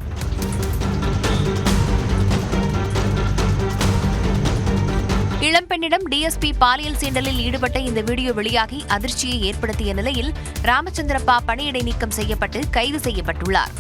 Speaker 2: இளம்பெண்ணிடம் DSP பாலியல் சீண்டலில் ஈடுபட்ட இந்த வீடியோ வெளியாகி அதிர்ச்சியை ஏற்படுத்திய நிலையில் ராமச்சந்திரப்பா பணியிடை நீக்கம் செய்யப்பட்டு கைது செய்யப்பட்டுள்ளார்.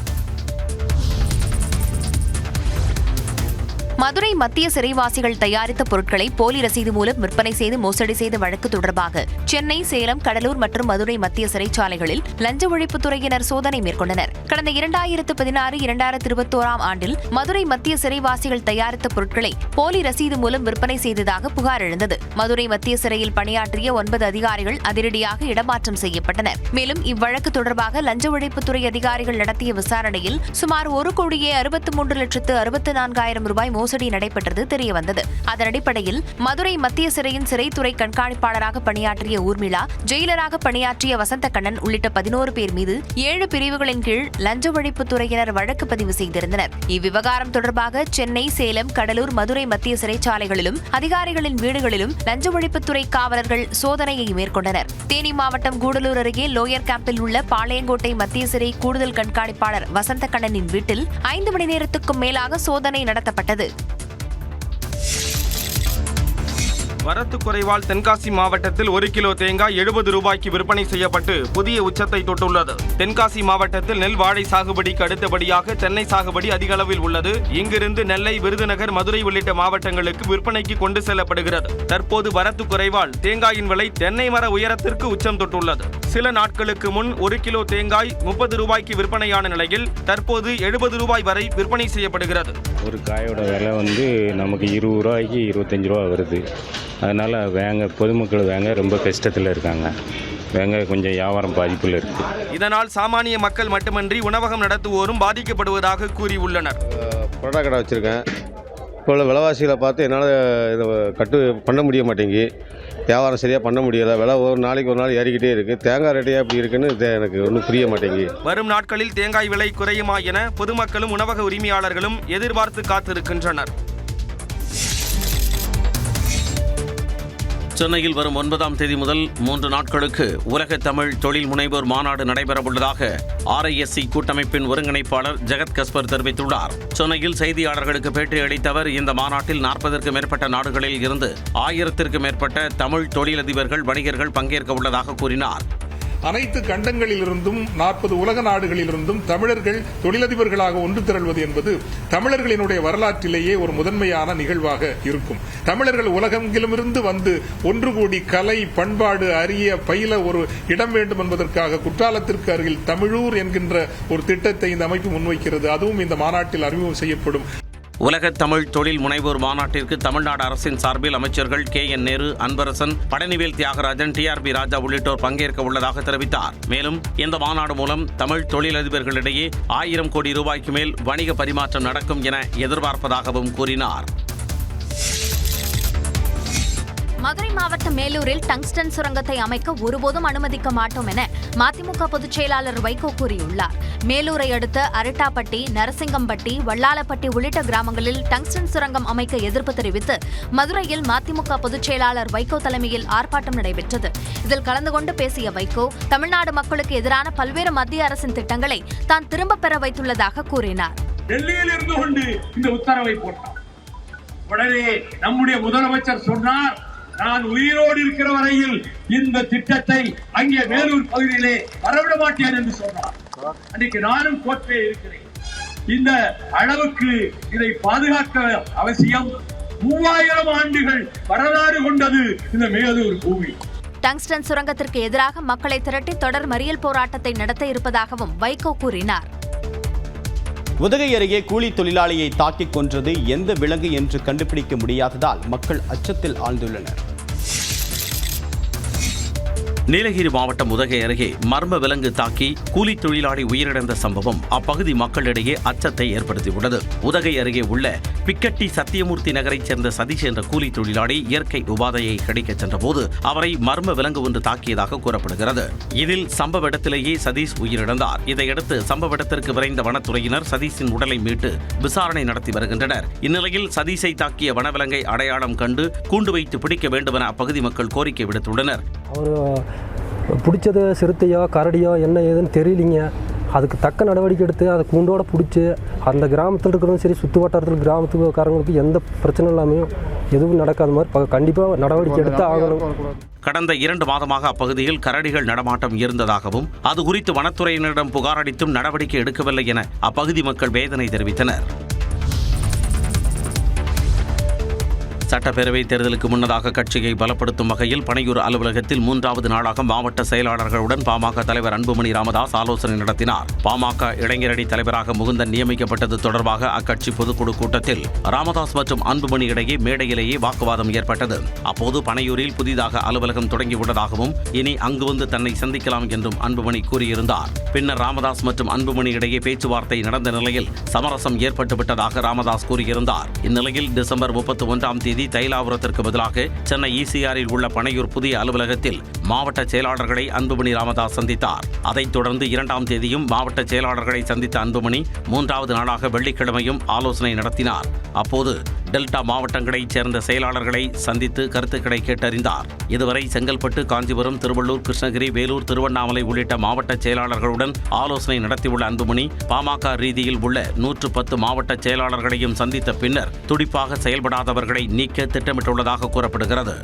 Speaker 2: மதுரை மத்திய சிறைவாசிகள் தயாரித்த பொருட்களை போலி ரசீது மூலம் விற்பனை செய்து மோசடி செய்த வழக்கு தொடர்பாக சென்னை, சேலம், கடலூர் மற்றும் மதுரை மத்திய சிறைச்சாலைகளில் லஞ்ச ஒழிப்புத்துறையினர் சோதனை மேற்கொண்டனர். கடந்த 2016-2021 ஆண்டில் மதுரை மத்திய சிறைவாசிகள் தயாரித்த பொருட்களை போலி ரசீது மூலம் விற்பனை செய்ததாக புகார் எழுந்தது. மதுரை மத்திய சிறையில் பணியாற்றிய 9 அதிகாரிகள் அதிரடியாக இடமாற்றம் செய்யப்பட்டனர். மேலும் இவ்வழக்கு தொடர்பாக லஞ்ச ஒழிப்புத்துறை அதிகாரிகள் நடத்திய விசாரணையில் சுமார் 1,63,64,000 ரூபாய் மோசடி நடைபெற்றது தெரியவந்தது. அதன் அடிப்படையில் மதுரை மத்திய சிறையின் சிறைத்துறை கண்காணிப்பாளராக பணியாற்றிய ஊர்மிளா, ஜெயிலராக பணியாற்றிய வசந்த கண்ணன் உள்ளிட்ட 11 பேர் மீது 7 பிரிவுகளின் கீழ் லஞ்ச ஒழிப்புத்துறையினர் வழக்கு பதிவு செய்திருந்தனர். இவ்விவகாரம் தொடர்பாக சென்னை, சேலம், கடலூர், மதுரை மத்திய சிறைச்சாலைகளிலும் அதிகாரிகளின் வீடுகளிலும் லஞ்ச ஒழிப்புத்துறை காவலர்கள் சோதனையை மேற்கொண்டனர். தேனி மாவட்டம் கூடலூர் அருகே லோயர் கேம்பில் உள்ள பாளையங்கோட்டை மத்திய சிறை கூடுதல் கண்காணிப்பாளர் வசந்த கண்ணனின் வீட்டில் 5 மணி நேரத்துக்கும் மேலாக சோதனை நடத்தப்பட்டது.
Speaker 9: வரத்து குறைவால் தென்காசி மாவட்டத்தில் 1 கிலோ தேங்காய் 70 ரூபாய்க்கு விற்பனை செய்யப்பட்டு புதிய உச்சத்தை தொட்டுள்ளது. தென்காசி மாவட்டத்தில் நெல், வாழை சாகுபடிக்கு அடுத்தபடியாக தென்னை சாகுபடி அதிக அளவில் உள்ளது. இங்கிருந்து நெல்லை, விருதுநகர், மதுரை உள்ளிட்ட மாவட்டங்களுக்கு விற்பனைக்கு கொண்டு செல்லப்படுகிறது. தற்போது வரத்து குறைவால் தேங்காயின் விலை தென்னை மர உயரத்திற்கு உச்சம் தொட்டுள்ளது. சில நாட்களுக்கு முன் 1 கிலோ தேங்காய் 30 ரூபாய்க்கு விற்பனையான நிலையில் தற்போது 70 ரூபாய் வரை விற்பனை செய்யப்படுகிறது.
Speaker 17: ஒரு காயோட விலை நமக்கு 20 ரூபாய்க்கு 25 ரூபா வருது. அதனால் பொதுமக்கள் ரொம்ப கஷ்டத்தில் இருக்காங்க. கொஞ்சம் வியாபாரம் பாதிப்பில் இருக்குது.
Speaker 9: இதனால் சாமானிய மக்கள் மட்டுமின்றி உணவகம் நடத்துவோரும் பாதிக்கப்படுவதாக கூறியுள்ளனர்.
Speaker 18: புரோட்டா கடை வச்சுருக்கேன். இப்போ உள்ள விலைவாசிகளை பார்த்து என்னால் இதை பண்ண முடிய மாட்டேங்கி, வியாபாரம் சரியாக பண்ண முடியலை. விலை ஒரு நாளைக்கு ஒரு நாள் ஏறிக்கிட்டே இருக்குது. தேங்காய் ரேட்டையாக எப்படி இருக்குன்னு எனக்கு ஒன்றும் புரிய மாட்டேங்கி.
Speaker 9: வரும் நாட்களில் தேங்காய் விலை குறையுமா என பொதுமக்களும் உணவக உரிமையாளர்களும் எதிர்பார்த்து காத்திருக்கின்றனர். சென்னையில் வரும் 9ஆம் தேதி முதல் 3 நாட்களுக்கு உலக தமிழ் தொழில் முனைவோர் மாநாடு நடைபெறவுள்ளதாக RISC கூட்டமைப்பின் ஒருங்கிணைப்பாளர் ஜெகத் கஸ்பர் தெரிவித்துள்ளார். சென்னையில் செய்தியாளர்களுக்கு பேட்டி அளித்த அவர் இந்த மாநாட்டில் 40க்கும் மேற்பட்ட நாடுகளில் இருந்து 1000க்கும் மேற்பட்ட தமிழ் தொழிலதிபர்கள், வணிகர்கள் பங்கேற்க உள்ளதாக கூறினார்.
Speaker 19: அனைத்து கண்டங்களிலிருந்தும் 40 உலக நாடுகளிலிருந்தும் தமிழர்கள் தொழிலதிபர்களாக ஒன்று திரள்வது என்பது தமிழர்களினுடைய வரலாற்றிலேயே ஒரு முதன்மையான நிகழ்வாக இருக்கும். தமிழர்கள் உலகெங்கிலுமிருந்து வந்து ஒன்று கூடி கலை, பண்பாடு அறிய, பயில ஒரு இடம் வேண்டும் என்பதற்காக குற்றாலத்திற்கு அருகில் தமிழூர் என்கின்ற ஒரு திட்டத்தை இந்த அமைப்பு முன்வைக்கிறது. அதுவும் இந்த மாநாட்டில் அறிமுகம் செய்யப்படும்.
Speaker 5: உலக தமிழ் தொழில் முனைவோர் மாநாட்டிற்கு தமிழ்நாடு அரசின் சார்பில் அமைச்சர்கள் KN நேரு, அன்பரசன், பழனிவேல் தியாகராஜன், TRB ராஜா உள்ளிட்டோர் பங்கேற்க உள்ளதாக தெரிவித்தார். மேலும் இந்த மாநாடு மூலம் தமிழ் தொழிலதிபர்களிடையே 1000 கோடி ரூபாய்க்கு மேல் வணிக பரிமாற்றம் நடக்கும் என எதிர்பார்ப்பதாகவும் கூறினார்.
Speaker 20: மதுரை மாவட்டம் மேலூரில் டங்ஸ்டன் சுரங்கத்தை அமைக்க ஒருபோதும் அனுமதிக்க மாட்டோம் என மதிமுக பொதுச் செயலாளர் வைகோ கூறியுள்ளார். மேலூரை அடுத்த அரட்டாப்பட்டி, நரசிங்கம்பட்டி, வல்லாளப்பட்டி உள்ளிட்ட கிராமங்களில் டங்ஸ்டன் சுரங்கம் அமைக்க எதிர்ப்பு தெரிவித்து மதுரையில் மதிமுக பொதுச் செயலாளர் வைகோ தலைமையில் ஆர்ப்பாட்டம் நடைபெற்றது. இதில் கலந்து கொண்டு பேசிய வைகோ, தமிழ்நாடு மக்களுக்கு எதிரான பல்வேறு மத்திய அரசின் திட்டங்களை தான் திரும்பப் பெற வைத்துள்ளதாக கூறினார்.
Speaker 12: டெல்லியில் இருந்து கொண்டு இந்த உத்தரவை போட்டார். உடனே நம்முடைய முதலமைச்சர் சொன்னார், நான் உயிரோடு இருக்கிற வரையில் இந்த திட்டத்தை அங்கே வேலூர் பகுதியிலே வரவிட மாட்டேன் என்று சொன்னார். அன்றைக்கு நானும் கோட்டையே இருக்கிறேன். இந்த அளவுக்கு இதை பாதுகாக்க அவசியம். 3000 ஆண்டுகள் வரலாறு கொண்டது இந்த மேலூர் பூமி.
Speaker 20: டங்ஸ்டன் சுரங்கத்திற்கு எதிராக மக்களை திரட்டி தொடர் மறியல் போராட்டத்தை நடத்த இருப்பதாகவும் வைகோ கூறினார்.
Speaker 1: உதகை அருகே கூலி தொழிலாளியை தாக்கிக் கொன்றது எந்த விலங்கு என்று கண்டுபிடிக்க முடியாததால் மக்கள் அச்சத்தில் ஆழ்ந்துள்ளனர்.
Speaker 5: நீலகிரி மாவட்டம் உதகை அருகே மர்ம விலங்கு தாக்கி கூலி தொழிலாளி உயிரிழந்த சம்பவம் அப்பகுதி மக்களிடையே அச்சத்தை ஏற்படுத்தியுள்ளது. உதகை அருகே உள்ள பிக்கட்டி சத்தியமூர்த்தி நகரைச் சேர்ந்த சதீஷ் என்ற கூலி தொழிலாளி இயற்கை உபாதையை கிடைக்கச் சென்றபோது அவரை மர்ம விலங்கு ஒன்று தாக்கியதாக கூறப்படுகிறது. இதில் சம்பவ இடத்திலேயே சதீஷ் உயிரிழந்தார். இதையடுத்து சம்பவ இடத்திற்கு விரைந்த வனத்துறையினர் சதீஷின் உடலை மீட்டு விசாரணை நடத்தி வருகின்றனர். இந்நிலையில் சதீஷை தாக்கிய வனவிலங்கை அடையாளம் கண்டு கூண்டு வைத்து பிடிக்க வேண்டும் என அப்பகுதி மக்கள் கோரிக்கை விடுத்துள்ளனர்.
Speaker 11: பிடிச்சது சிறுத்தையோ கரடியோ என்ன ஏதுன்னு தெரியலிங்க. அதுக்கு தக்க நடவடிக்கை எடுத்து அதை கூண்டோட பிடிச்சி அந்த கிராமத்தில் இருக்கிறவங்க சரி சுற்று வட்டாரத்தில் கிராமத்துக்காரங்களுக்கு எந்த பிரச்சனை இல்லாமல் எதுவும் நடக்காத மாதிரி கண்டிப்பாக நடவடிக்கை எடுத்து ஆகணும்.
Speaker 5: கடந்த 2 மாதமாக அப்பகுதியில் கரடிகள் நடமாட்டம் இருந்ததாகவும் அது குறித்து வனத்துறையினரிடம் புகார் அளித்தும் நடவடிக்கை எடுக்கவில்லை என அப்பகுதி மக்கள் வேதனை தெரிவித்தனர். சட்டப்பேரவை தேர்தலுக்கு முன்னதாக கட்சியை பலப்படுத்தும் வகையில் பனையூர் அலுவலகத்தில் 3வது நாளாக மாவட்ட செயலாளர்களுடன் பாமக தலைவர் அன்புமணி ராமதாஸ் ஆலோசனை நடத்தினார். பாமக இளைஞரணி தலைவராக முகுந்தன் நியமிக்கப்பட்டது தொடர்பாக அக்கட்சி பொதுக்குழு கூட்டத்தில் ராமதாஸ் மற்றும் அன்புமணி இடையே மேடையிலேயே வாக்குவாதம் ஏற்பட்டது. அப்போது பனையூரில் புதிதாக அலுவலகம் தொடங்கியுள்ளதாகவும் இனி அங்கு வந்து தன்னை சந்திக்கலாம் என்றும் அன்புமணி கூறியிருந்தார். பின்னர் ராமதாஸ் மற்றும் அன்புமணி இடையே பேச்சுவார்த்தை நடந்த நிலையில் சமரசம் ஏற்பட்டுவிட்டதாக ராமதாஸ் கூறியிருந்தார். இந்நிலையில் டிசம்பர் 31ஆம் தேதி தைலாபுரத்திற்கு பதிலாக சென்னை ஈசிஆரில் உள்ள பனையூர் புதிய அலுவலகத்தில் மாவட்ட செயலாளர்களை அன்புமணி ராமதாஸ் சந்தித்தார். அதைத் தொடர்ந்து 2ஆம் தேதியும் மாவட்ட செயலாளர்களை சந்தித்த அன்புமணி 3வது நாளாக வெள்ளிக்கிழமையும் ஆலோசனை நடத்தினார். அப்போது டெல்டா மாவட்டங்களைச் சேர்ந்த செயலாளர்களை சந்தித்து கருத்துக்களை கேட்டறிந்தார். இதுவரை செங்கல்பட்டு, காஞ்சிபுரம், திருவள்ளூர், கிருஷ்ணகிரி, வேலூர், திருவண்ணாமலை உள்ளிட்ட மாவட்ட செயலாளர்களுடன் ஆலோசனை நடத்தியுள்ள அன்புமணி பாமக ரீதியில் உள்ள 110 மாவட்ட செயலாளர்களையும் சந்தித்த பின்னர் துடிப்பாக செயல்படாதவர்களை நீக்க திட்டமிட்டுள்ளதாக கூறப்படுகிறது.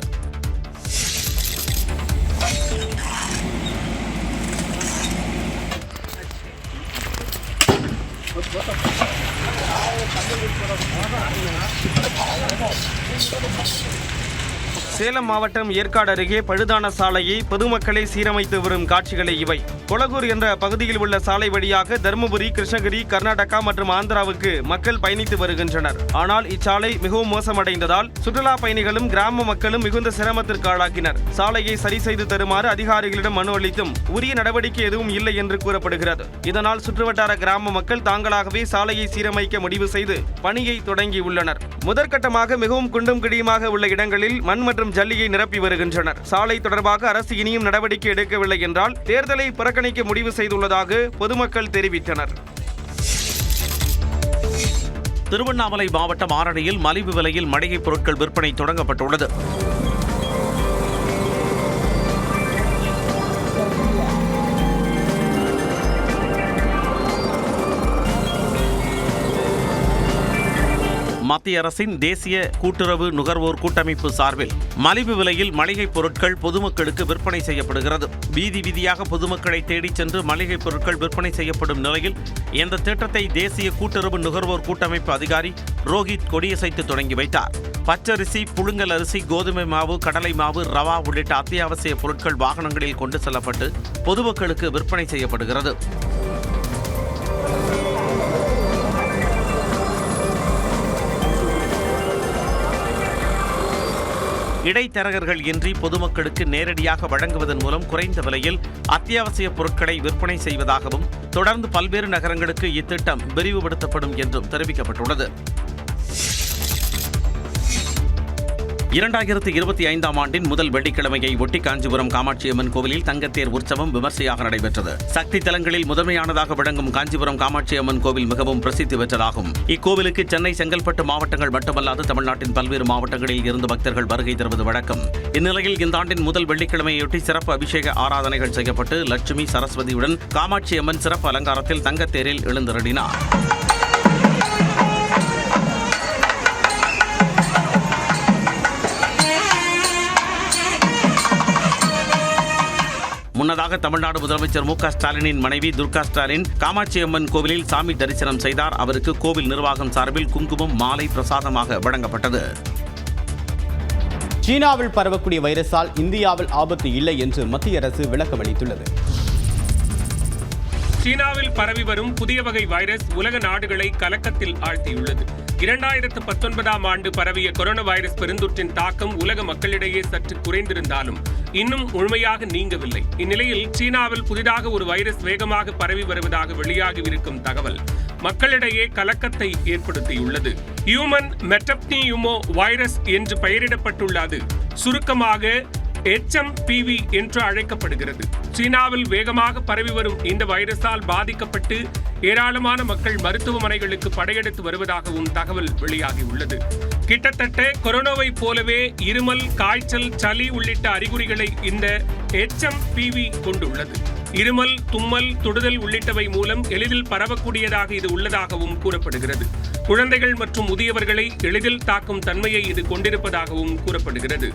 Speaker 9: சேலம் மாவட்டம் ஏற்காடு அருகே பழுதான சாலையை பொதுமக்களை சீரமைத்து வரும் காட்சிகளை இவை. கொளகூர் என்ற பகுதியில் உள்ள சாலை வழியாக தருமபுரி, கிருஷ்ணகிரி, கர்நாடகா மற்றும் ஆந்திராவுக்கு மக்கள் பயணித்து வருகின்றனர். ஆனால் இச்சாலை மிகவும் மோசமடைந்ததால் சுற்றுலா பயணிகளும் கிராம மக்களும் மிகுந்த சிரமத்திற்கு ஆளாக்கினர். சாலையை சரி செய்து தருமாறு அதிகாரிகளிடம் மனு அளித்தும் உரிய நடவடிக்கை எதுவும் இல்லை என்று கூறப்படுகிறது. இதனால் சுற்றுவட்டார கிராம மக்கள் தாங்களாகவே சாலையை சீரமைக்க முடிவு செய்து பணியை தொடங்கியுள்ளனர். முதற்கட்டமாக மிகவும் குண்டும் கிடியுமாக உள்ள இடங்களில் மண் மற்றும் ஜல்லியை நிரப்பி வருகின்றனர். சாலை தொடர்பாக அரசு இனியும் நடவடிக்கை எடுக்கவில்லை என்றால் தேர்தலை புறக்கணிக்க முடிவு செய்துள்ளதாக பொதுமக்கள் தெரிவித்தனர்.
Speaker 5: திருவண்ணாமலை மாவட்டம் ஆரணியில் மலிவு விலையில் மளிகைப் பொருட்கள் விற்பனை தொடங்கப்பட்டுள்ளது. மத்திய அரசின் தேசிய கூட்டுறவு நுகர்வோர் கூட்டமைப்பு சார்பில் மலிவு விலையில் மளிகைப் பொருட்கள் பொதுமக்களுக்கு விற்பனை செய்யப்படுகிறது. வீதி வீதியாக பொதுமக்களை தேடிச் சென்று மளிகைப் பொருட்கள் விற்பனை செய்யப்படும் நிலையில் இந்த திட்டத்தை தேசிய கூட்டுறவு நுகர்வோர் கூட்டமைப்பு அதிகாரி ரோஹித் கொடியசைத்து தொடங்கி வைத்தார். பச்சரிசி, புழுங்கல் அரிசி, கோதுமை மாவு, கடலை மாவு, ரவா உள்ளிட்ட அத்தியாவசிய பொருட்கள் வாகனங்களில் கொண்டு செல்லப்பட்டு பொதுமக்களுக்கு விற்பனை செய்யப்படுகிறது. இடைத்தரகர்கள் இன்றி பொதுமக்களுக்கு நேரடியாக வழங்குவதன் மூலம் குறைந்த விலையில் அத்தியாவசிய பொருட்களை விற்பனை செய்வதாகவும் தொடர்ந்து பல்வேறு நகரங்களுக்கு இத்திட்டம் விரிவுபடுத்தப்படும் என்றும் தெரிவிக்கப்பட்டுள்ளது. 2025ஆம் ஆண்டின் முதல் வெள்ளிக்கிழமையை ஒட்டி காஞ்சிபுரம் காமாட்சியம்மன் கோவிலில் தங்கத்தேர் உற்சவம் விமர்சையாக நடைபெற்றது. சக்தி தலங்களில் முதன்மையானதாக விளங்கும் காஞ்சிபுரம் காமாட்சியம்மன் கோவில் மிகவும் பிரசித்தி பெற்றதாகும். இக்கோவிலுக்கு சென்னை, செங்கல்பட்டு மாவட்டங்கள் மட்டுமல்லாது தமிழ்நாட்டின் பல்வேறு மாவட்டங்களில் இருந்து பக்தர்கள் வருகை தருவது வழக்கம். இந்நிலையில் இந்த ஆண்டின் முதல் வெள்ளிக்கிழமையொட்டி சிறப்பு அபிஷேக ஆராதனைகள் செய்யப்பட்டு லட்சுமி, சரஸ்வதியுடன் காமாட்சியம்மன் சிறப்பு அலங்காரத்தில் தங்கத்தேரில் எழுந்தருளினார். முன்னதாக தமிழ்நாடு முதலமைச்சர் மு.க. ஸ்டாலினின் மனைவி துர்கா ஸ்டாலின் காமாட்சி அம்மன் கோவிலில் சாமி தரிசனம் செய்தார். அவருக்கு கோவில் நிர்வாகம் சார்பில் குங்குமம், மாலை பிரசாதமாக வழங்கப்பட்டது.
Speaker 1: சீனாவில் பரவக்கூடிய வைரஸால் இந்தியாவில் ஆபத்து இல்லை என்று மத்திய அரசு விளக்கம் அளித்துள்ளது.
Speaker 8: சீனாவில் பரவி வரும் புதிய வகை வைரஸ் உலக நாடுகளை கலக்கத்தில் ஆழ்த்தியுள்ளது. 2019ஆம் ஆண்டு பரவிய கொரோனா வைரஸ் பெருந்தொற்றின் தாக்கம் உலக மக்களிடையே சற்று குறைந்திருந்தாலும் இன்னும் முழுமையாக நீங்கவில்லை. இந்நிலையில் சீனாவில் புதிதாக ஒரு வைரஸ் வேகமாக பரவி வருவதாக வெளியாகியிருக்கும் தகவல் மக்களிடையே கலக்கத்தை ஏற்படுத்தியுள்ளது. ஹியூமன் மெட்டப்னியூமோ வைரஸ் என்று பெயரிடப்பட்டுள்ளது. சுருக்கமாக HMPV என்று அழைக்கப்படுகிறது. சீனாவில் வேகமாக பரவி வரும் இந்த வைரஸால் பாதிக்கப்பட்டு ஏராளமான மக்கள் மருத்துவமனைகளுக்கு படையெடுத்து வருவதாகவும் தகவல் வெளியாகியுள்ளது. கிட்டத்தட்ட கொரோனாவை போலவே இருமல், காய்ச்சல், சளி உள்ளிட்ட அறிகுறிகளை இந்த HMPV கொண்டுள்ளது. இருமல், தும்மல், தொடுதல் உள்ளிட்டவை மூலம் எளிதில் பரவக்கூடியதாக இது உள்ளதாகவும் கூறப்படுகிறது. குழந்தைகள் மற்றும் முதியவர்களை எளிதில் தாக்கும் தன்மையை இது கொண்டிருப்பதாகவும் கூறப்படுகிறது.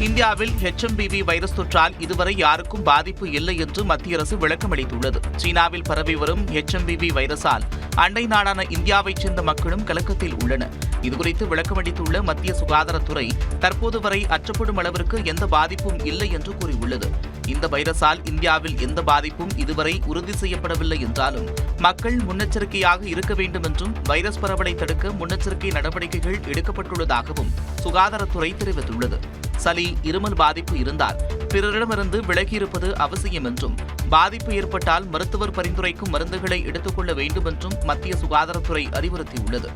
Speaker 16: இந்தியாவில் HMPV வைரஸ் தொற்றால் இதுவரை யாருக்கும் பாதிப்பு இல்லை என்று மத்திய அரசு விளக்கம் அளித்துள்ளது. சீனாவில் பரவி வரும் HMPV வைரஸால் அண்டை நாடான இந்தியாவைச் சேர்ந்த மக்களும் கலக்கத்தில் உள்ளனர். இதுகுறித்து விளக்கம் அளித்துள்ள மத்திய சுகாதாரத்துறை தற்போது வரை அச்சப்படும் அளவிற்கு எந்த பாதிப்பும் இல்லை என்று கூறியுள்ளது. இந்த வைரஸால் இந்தியாவில் எந்த பாதிப்பும் இதுவரை உறுதி செய்யப்படவில்லை என்றாலும் மக்கள் முன்னெச்சரிக்கையாக இருக்க வேண்டும் என்றும் வைரஸ் பரவலை தடுக்க முன்னெச்சரிக்கை நடவடிக்கைகள் எடுக்கப்பட்டுள்ளதாகவும் சுகாதாரத்துறை தெரிவித்துள்ளது. சளி, இருமல் பாதிப்பு இருந்தால் பிறரிடமிருந்து விலகியிருப்பது அவசியம் என்றும் பாதிப்பு ஏற்பட்டால் மருத்துவர் பரிந்துரைக்கும் மருந்துகளை எடுத்துக்கொள்ள வேண்டும் என்றும் மத்திய சுகாதாரத்துறை அறிவுறுத்தியுள்ளது.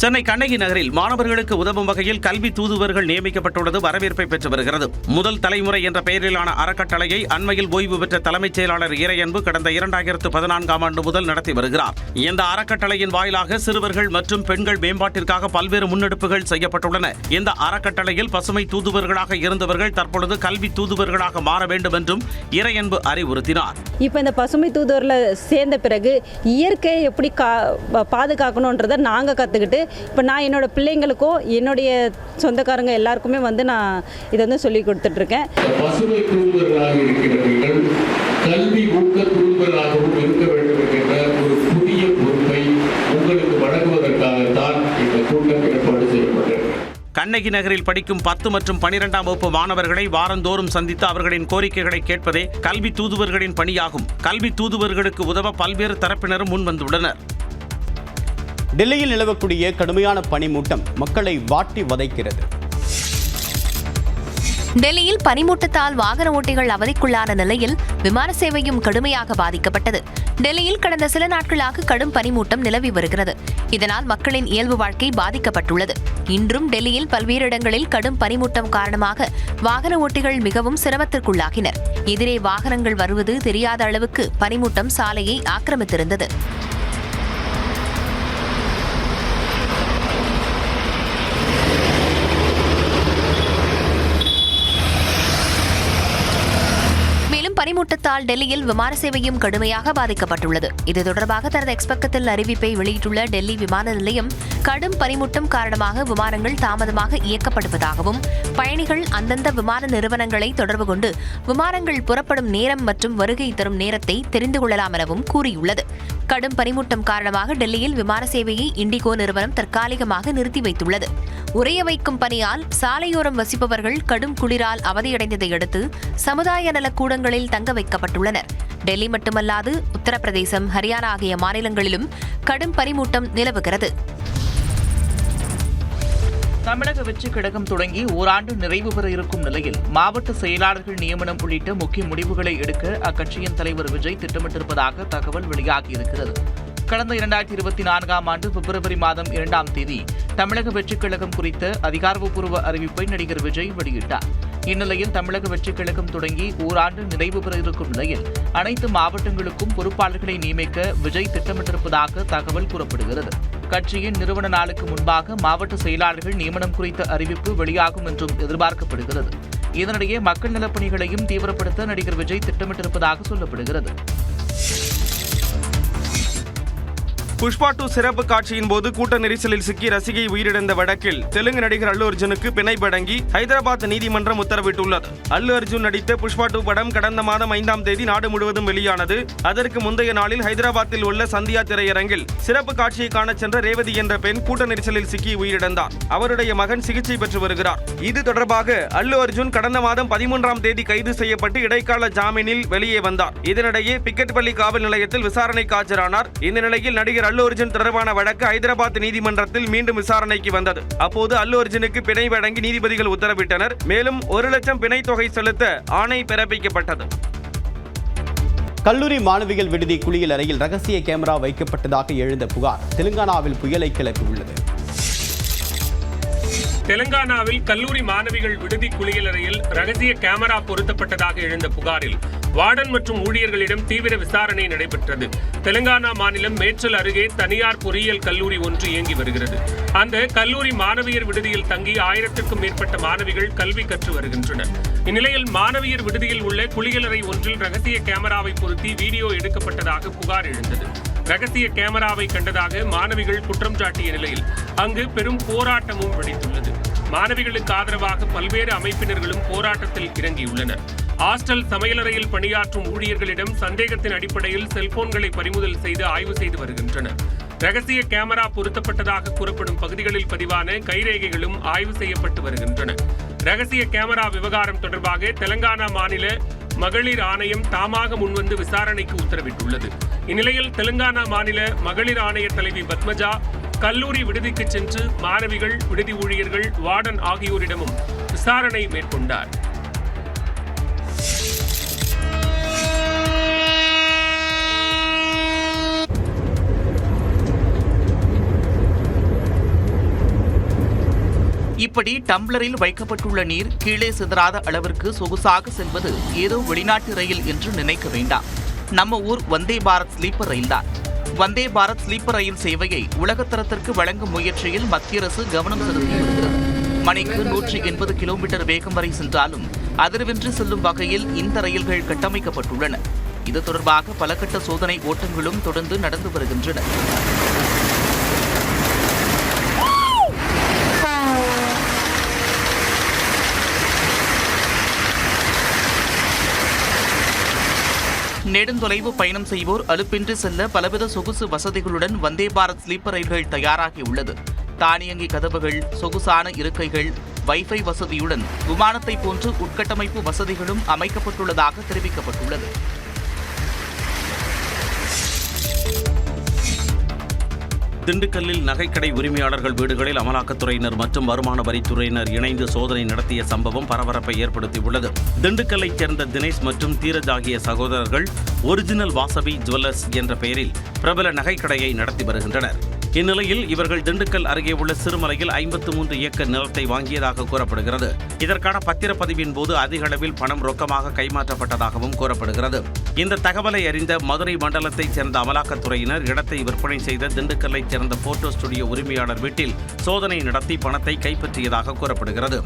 Speaker 5: சென்னை கண்ணகி நகரில் மாணவர்களுக்கு உதவும் வகையில் கல்வி தூதுவர்கள் நியமிக்கப்பட்டுள்ளது வரவேற்பை பெற்று வருகிறது. முதல் தலைமுறை என்ற பெயரிலான அறக்கட்டளையை அண்மையில் ஓய்வு பெற்ற தலைமைச் செயலாளர் இறையன்பு கடந்த 2014ஆம் ஆண்டு முதல் நடத்தி வருகிறார். இந்த அறக்கட்டளையின் வாயிலாக சிறுவர்கள் மற்றும் பெண்கள் மேம்பாட்டிற்காக பல்வேறு முன்னெடுப்புகள் செய்யப்பட்டுள்ளன. இந்த அறக்கட்டளையில் பசுமை தூதுவர்களாக இருந்தவர்கள் தற்பொழுது கல்வி தூதுவர்களாக மாற வேண்டும் என்றும் இறையன்பு அறிவுறுத்தினார்.
Speaker 21: இப்போ இந்த பசுமை தூதுவரில் சேர்ந்த பிறகு இயற்கையை எப்படி பாதுகாக்கணுன்றதை நாங்கள் கற்றுக்கிட்டு இப்போ நான் என்னோட பிள்ளைங்களுக்கும் என்னுடைய சொந்தக்காரங்க எல்லாருக்குமே நான் இதை சொல்லி கொடுத்துட்ருக்கேன்.
Speaker 22: பசுமை தூதுவர்களாக இருக்கிறவர்கள் கல்வி ஊக்க தூதுவர்களாகவும் இருக்க வேண்டும் என்கின்ற ஒரு புதிய பொறுப்பை உங்களுக்கு வழங்குவதற்காகத்தான் இந்த கூட்டம் ஏற்பாடு செய்யப்பட்டது.
Speaker 5: கண்ணகி நகரில் படிக்கும் 10 மற்றும் 12ஆம் வகுப்பு மாணவர்களை வாரந்தோறும் சந்தித்து அவர்களின் கோரிக்கைகளை கேட்பதே கல்வி தூதுவர்களின் பணியாகும். கல்வி தூதுவர்களுக்கு உதவ பல்வேறு தரப்பினரும் முன்வந்துள்ளனர்.
Speaker 1: டெல்லியில் நிலவக்கூடிய கடுமையான பனிமூட்டம் மக்களை வாட்டி வதைக்கிறது.
Speaker 2: டெல்லியில் பனிமூட்டத்தால் வாகன ஓட்டிகள் அவதிக்குள்ளான நிலையில் விமான சேவையும் கடுமையாக பாதிக்கப்பட்டது. டெல்லியில் கடந்த சில நாட்களாக கடும் பனிமூட்டம் நிலவி வருகிறது. இதனால் மக்களின் இயல்பு வாழ்க்கை பாதிக்கப்பட்டுள்ளது. இன்றும் டெல்லியில் பல்வேறு இடங்களில் கடும் பனிமூட்டம் காரணமாக வாகன ஓட்டிகள் மிகவும் சிரமத்திற்குள்ளாகினர். எதிரே வாகனங்கள் வருவது தெரியாத அளவுக்கு பனிமூட்டம் சாலையை ஆக்கிரமித்திருந்தது. பனிமூட்டத்தால் டெல்லியில் விமான சேவையும் கடுமையாக பாதிக்கப்பட்டுள்ளது. இது தொடர்பாக தனது எக்ஸ் பக்கத்தில் அறிவிப்பை வெளியிட்டுள்ள டெல்லி விமான நிலையம் கடும் பனிமூட்டம் காரணமாக விமானங்கள் தாமதமாக இயக்கப்படுவதாகவும் பயணிகள் அந்தந்த விமான நிறுவனங்களை தொடர்பு கொண்டு விமானங்கள் புறப்படும் நேரம் மற்றும் வருகை தரும் நேரத்தை தெரிந்து கொள்ளலாம் எனவும் கூறியுள்ளது. கடும் பனிமூட்டம் காரணமாக டெல்லியில் விமான சேவையை இண்டிகோ நிறுவனம் தற்காலிகமாக நிறுத்தி வைத்துள்ளது. உறைய வைக்கும் பனியால் சாலையோரம் வசிப்பவர்கள் கடும் குளிரால் அவதியடைந்ததை அடுத்து சமுதாய நல கூடங்களில் தங்க வைக்கப்பட்டுள்ளனர். டெல்லி மட்டுமல்லாது உத்தரப்பிரதேசம், ஹரியானா ஆகிய மாநிலங்களிலும் கடும் பனிமூட்டம் நிலவுகிறது.
Speaker 16: தமிழக வெற்றிக் கழகம் தொடங்கி ஓராண்டு நிறைவு பெற இருக்கும் நிலையில் மாவட்ட செயலாளர்கள் நியமனம் உள்ளிட்ட முக்கிய முடிவுகளை எடுக்க அக்கட்சியின் தலைவர் விஜய் திட்டமிட்டிருப்பதாக தகவல் வெளியாகியிருக்கிறது. கடந்த 2024ஆம் ஆண்டு பிப்ரவரி மாதம் 2ஆம் தேதி தமிழக வெற்றிக் கழகம் குறித்த அதிகாரப்பூர்வ அறிவிப்பை நடிகர் விஜய் வெளியிட்டார். இந்நிலையில் தமிழக வெற்றிக் கழகம் தொடங்கி ஓராண்டு நிறைவு பெற இருக்கும் நிலையில் அனைத்து மாவட்டங்களுக்கும் பொறுப்பாளர்களை நியமிக்க விஜய் திட்டமிட்டிருப்பதாக தகவல் கூறப்படுகிறது. கட்சியின் நிறுவன நாளுக்கு முன்பாக மாவட்ட செயலாளர்கள் நியமனம் குறித்த அறிவிப்பு வெளியாகும் என்றும் எதிர்பார்க்கப்படுகிறது. இதனிடையே மக்கள் நலப்பணிகளையும் தீவிரப்படுத்த நடிகர் விஜய் திட்டமிட்டிருப்பதாக சொல்லப்படுகிறது.
Speaker 9: புஷ்பா 2 சிறப்பு காட்சியின் போது கூட்ட நெரிசலில் சிக்கி ரசிகை உயிரிழந்த வழக்கில் தெலுங்கு நடிகர் அல்லு அர்ஜுனுக்கு பிணை வழங்கி ஹைதராபாத் நீதிமன்றம் உத்தரவிட்டுள்ளது. அல்லு அர்ஜுன் நடித்த புஷ்பா 2 படம் கடந்த மாதம் 5ஆம் தேதி நாடு முழுவதும் வெளியானது. அதற்கு முந்தைய நாளில் ஹைதராபாத்தில் உள்ள சந்தியா திரையரங்கில் சிறப்பு காட்சியை காண சென்ற ரேவதி என்ற பெண் கூட்ட நெரிசலில் சிக்கி உயிரிழந்தார். அவருடைய மகன் சிகிச்சை பெற்று வருகிறார். இது தொடர்பாக அல்லு அர்ஜுன் கடந்த மாதம் 13ஆம் தேதி கைது செய்யப்பட்டு இடைக்கால ஜாமீனில் வெளியே வந்தார். இதனிடையே பிக்கெட்பள்ளி காவல் நிலையத்தில் விசாரணைக்கு ஆஜரானார். இந்த நிலையில் நடிகர் அல்லு அர்ஜுன் தொடர்பான வழக்கு ஹைதராபாத் நீதிமன்றத்தில் மீண்டும் விசாரணைக்கு வந்தது. அப்போது அல்லு அர்ஜுனுக்கு பிணை வழங்கி நீதிபதிகள் உத்தரவிட்டனர். மேலும் 1 லட்சம் பிணை தொகை செலுத்த ஆணை பிறப்பிக்கப்பட்டது.
Speaker 1: கல்லூரி மாணவிகள் விடுதி குளியல் அறையில் ரகசிய கேமரா வைக்கப்பட்டதாக எழுந்த புகார் தெலுங்கானாவில் புயலை கிளப்பியுள்ளது.
Speaker 8: தெலுங்கானாவில் கல்லூரி மாணவிகள் விடுதி குளியலறையில் ரகசிய கேமரா பொருத்தப்பட்டதாக எழுந்த புகாரில் வார்டன் மற்றும் ஊழியர்களிடம் தீவிர விசாரணை நடைபெற்றது. தெலுங்கானா மாநிலம் மேச்சல் அருகே தனியார் பொறியியல் கல்லூரி ஒன்று இயங்கி வருகிறது. அந்த கல்லூரி மாணவியர் விடுதியில் தங்கி 1000க்கும் மேற்பட்ட மாணவிகள் கல்வி கற்று வருகின்றனர். இந்நிலையில் மாணவியர் விடுதியில் உள்ள குளியலறை ஒன்றில் ரகசிய கேமராவை பொருத்தி வீடியோ எடுக்கப்பட்டதாக புகார் எழுந்தது. ரகசிய கேமராவை கண்டதாக மாணவிகள் குற்றம் சாட்டிய நிலையில் அங்கு பெரும் போராட்டமும் வெடித்துள்ளது. மாணவிகளுக்கு ஆதரவாக பல்வேறு அமைப்பினர்களும் போராட்டத்தில் இறங்கியுள்ளனர். ஹாஸ்டல் சமையலறையில் பணியாற்றும் ஊழியர்களிடம் சந்தேகத்தின் அடிப்படையில் செல்போன்களை பறிமுதல் செய்து ஆய்வு செய்து வருகின்றனர். ரகசிய கேமரா பொருத்தப்பட்டதாக கூறப்படும் பகுதிகளில் பதிவான கைரேகைகளும் ஆய்வு செய்யப்பட்டு வருகின்றன. ரகசிய கேமரா விவகாரம் தொடர்பாக தெலங்கானா மாநில மகளிர் ஆணையம் தாமாக முன்வந்து விசாரணைக்கு உத்தரவிட்டுள்ளது. இந்நிலையில் தெலுங்கானா மாநில மகளிர் ஆணைய தலைவி பத்மஜா கல்லூரி விடுதிக்கு சென்று மாணவிகள், விடுதி ஊழியர்கள், வார்டன் ஆகியோரிடமும் விசாரணை மேற்கொண்டார்.
Speaker 16: இப்படி டம்ளரில் வைக்கப்பட்டுள்ள நீர் கீழே சிதறாத அளவிற்கு சொகுசாக செல்வது ஏதோ வெளிநாட்டு ரயில் என்று நினைக்க வேண்டாம். நம்ம ஊர் வந்தே பாரத் ஸ்லீப்பர் ரயில் தான். வந்தே பாரத் ஸ்லீப்பர் ரயில் சேவையை உலகத்தரத்திற்கு வழங்கும் முயற்சியில் மத்திய அரசு கவனம் செலுத்தி வருகிறது. மணிக்கு 180 கிலோமீட்டர் வேகம் வரை சென்றாலும் அதிர்வின்றி செல்லும் வகையில் இந்த ரயில்கள் கட்டமைக்கப்பட்டுள்ளன. இது தொடர்பாக பல கட்ட சோதனை ஓட்டங்களும் தொடர்ந்து நடந்து வருகின்றன. நெடுந்தொலைவு பயணம் செய்வோர் அலுப்பின்றி செல்ல பலவித சொகுசு வசதிகளுடன் வந்தே பாரத் ஸ்லீப்பர் ரயில்கள் தயாராகியுள்ளது. தானியங்கி கதவுகள், சொகுசான இருக்கைகள், வைஃபை வசதியுடன் விமானத்தை போன்று உட்கட்டமைப்பு வசதிகளும் அமைக்கப்பட்டுள்ளதாக தெரிவிக்கப்பட்டுள்ளது.
Speaker 5: திண்டுக்கல்லில் நகைக்கடை உரிமையாளர்கள் வீடுகளில் அமலாக்கத்துறையினர் மற்றும் வருமான வரித்துறையினர் இணைந்து சோதனை நடத்திய சம்பவம் பரபரப்பை ஏற்படுத்தியுள்ளது. திண்டுக்கல்லைச் சேர்ந்த தினேஷ் மற்றும் தீரஜ் ஆகிய சகோதரர்கள் ஒரிஜினல் வாசவி ஜுவல்லர்ஸ் என்ற பெயரில் பிரபல நகைக்கடையை நடத்தி வருகின்றனர். இந்நிலையில் இவர்கள் திண்டுக்கல் அருகே உள்ள சிறுமலையில் 53 ஏக்கர் நிலத்தை வாங்கியதாக கூறப்படுகிறது. இதற்கான பத்திரப்பதிவின் போது அதிக அளவில் பணம் ரொக்கமாக கைமாற்றப்பட்டதாகவும் கூறப்படுகிறது. இந்த தகவலை அறிந்த மதுரை மண்டலத்தைச் சேர்ந்த அமலாக்கத்துறையினர் இடத்தை விற்பனை செய்த திண்டுக்கல்லைச் சேர்ந்த போட்டோ ஸ்டுடியோ உரிமையாளர் வீட்டில் சோதனை நடத்தி பணத்தை கைப்பற்றியதாக கூறப்படுகிறது.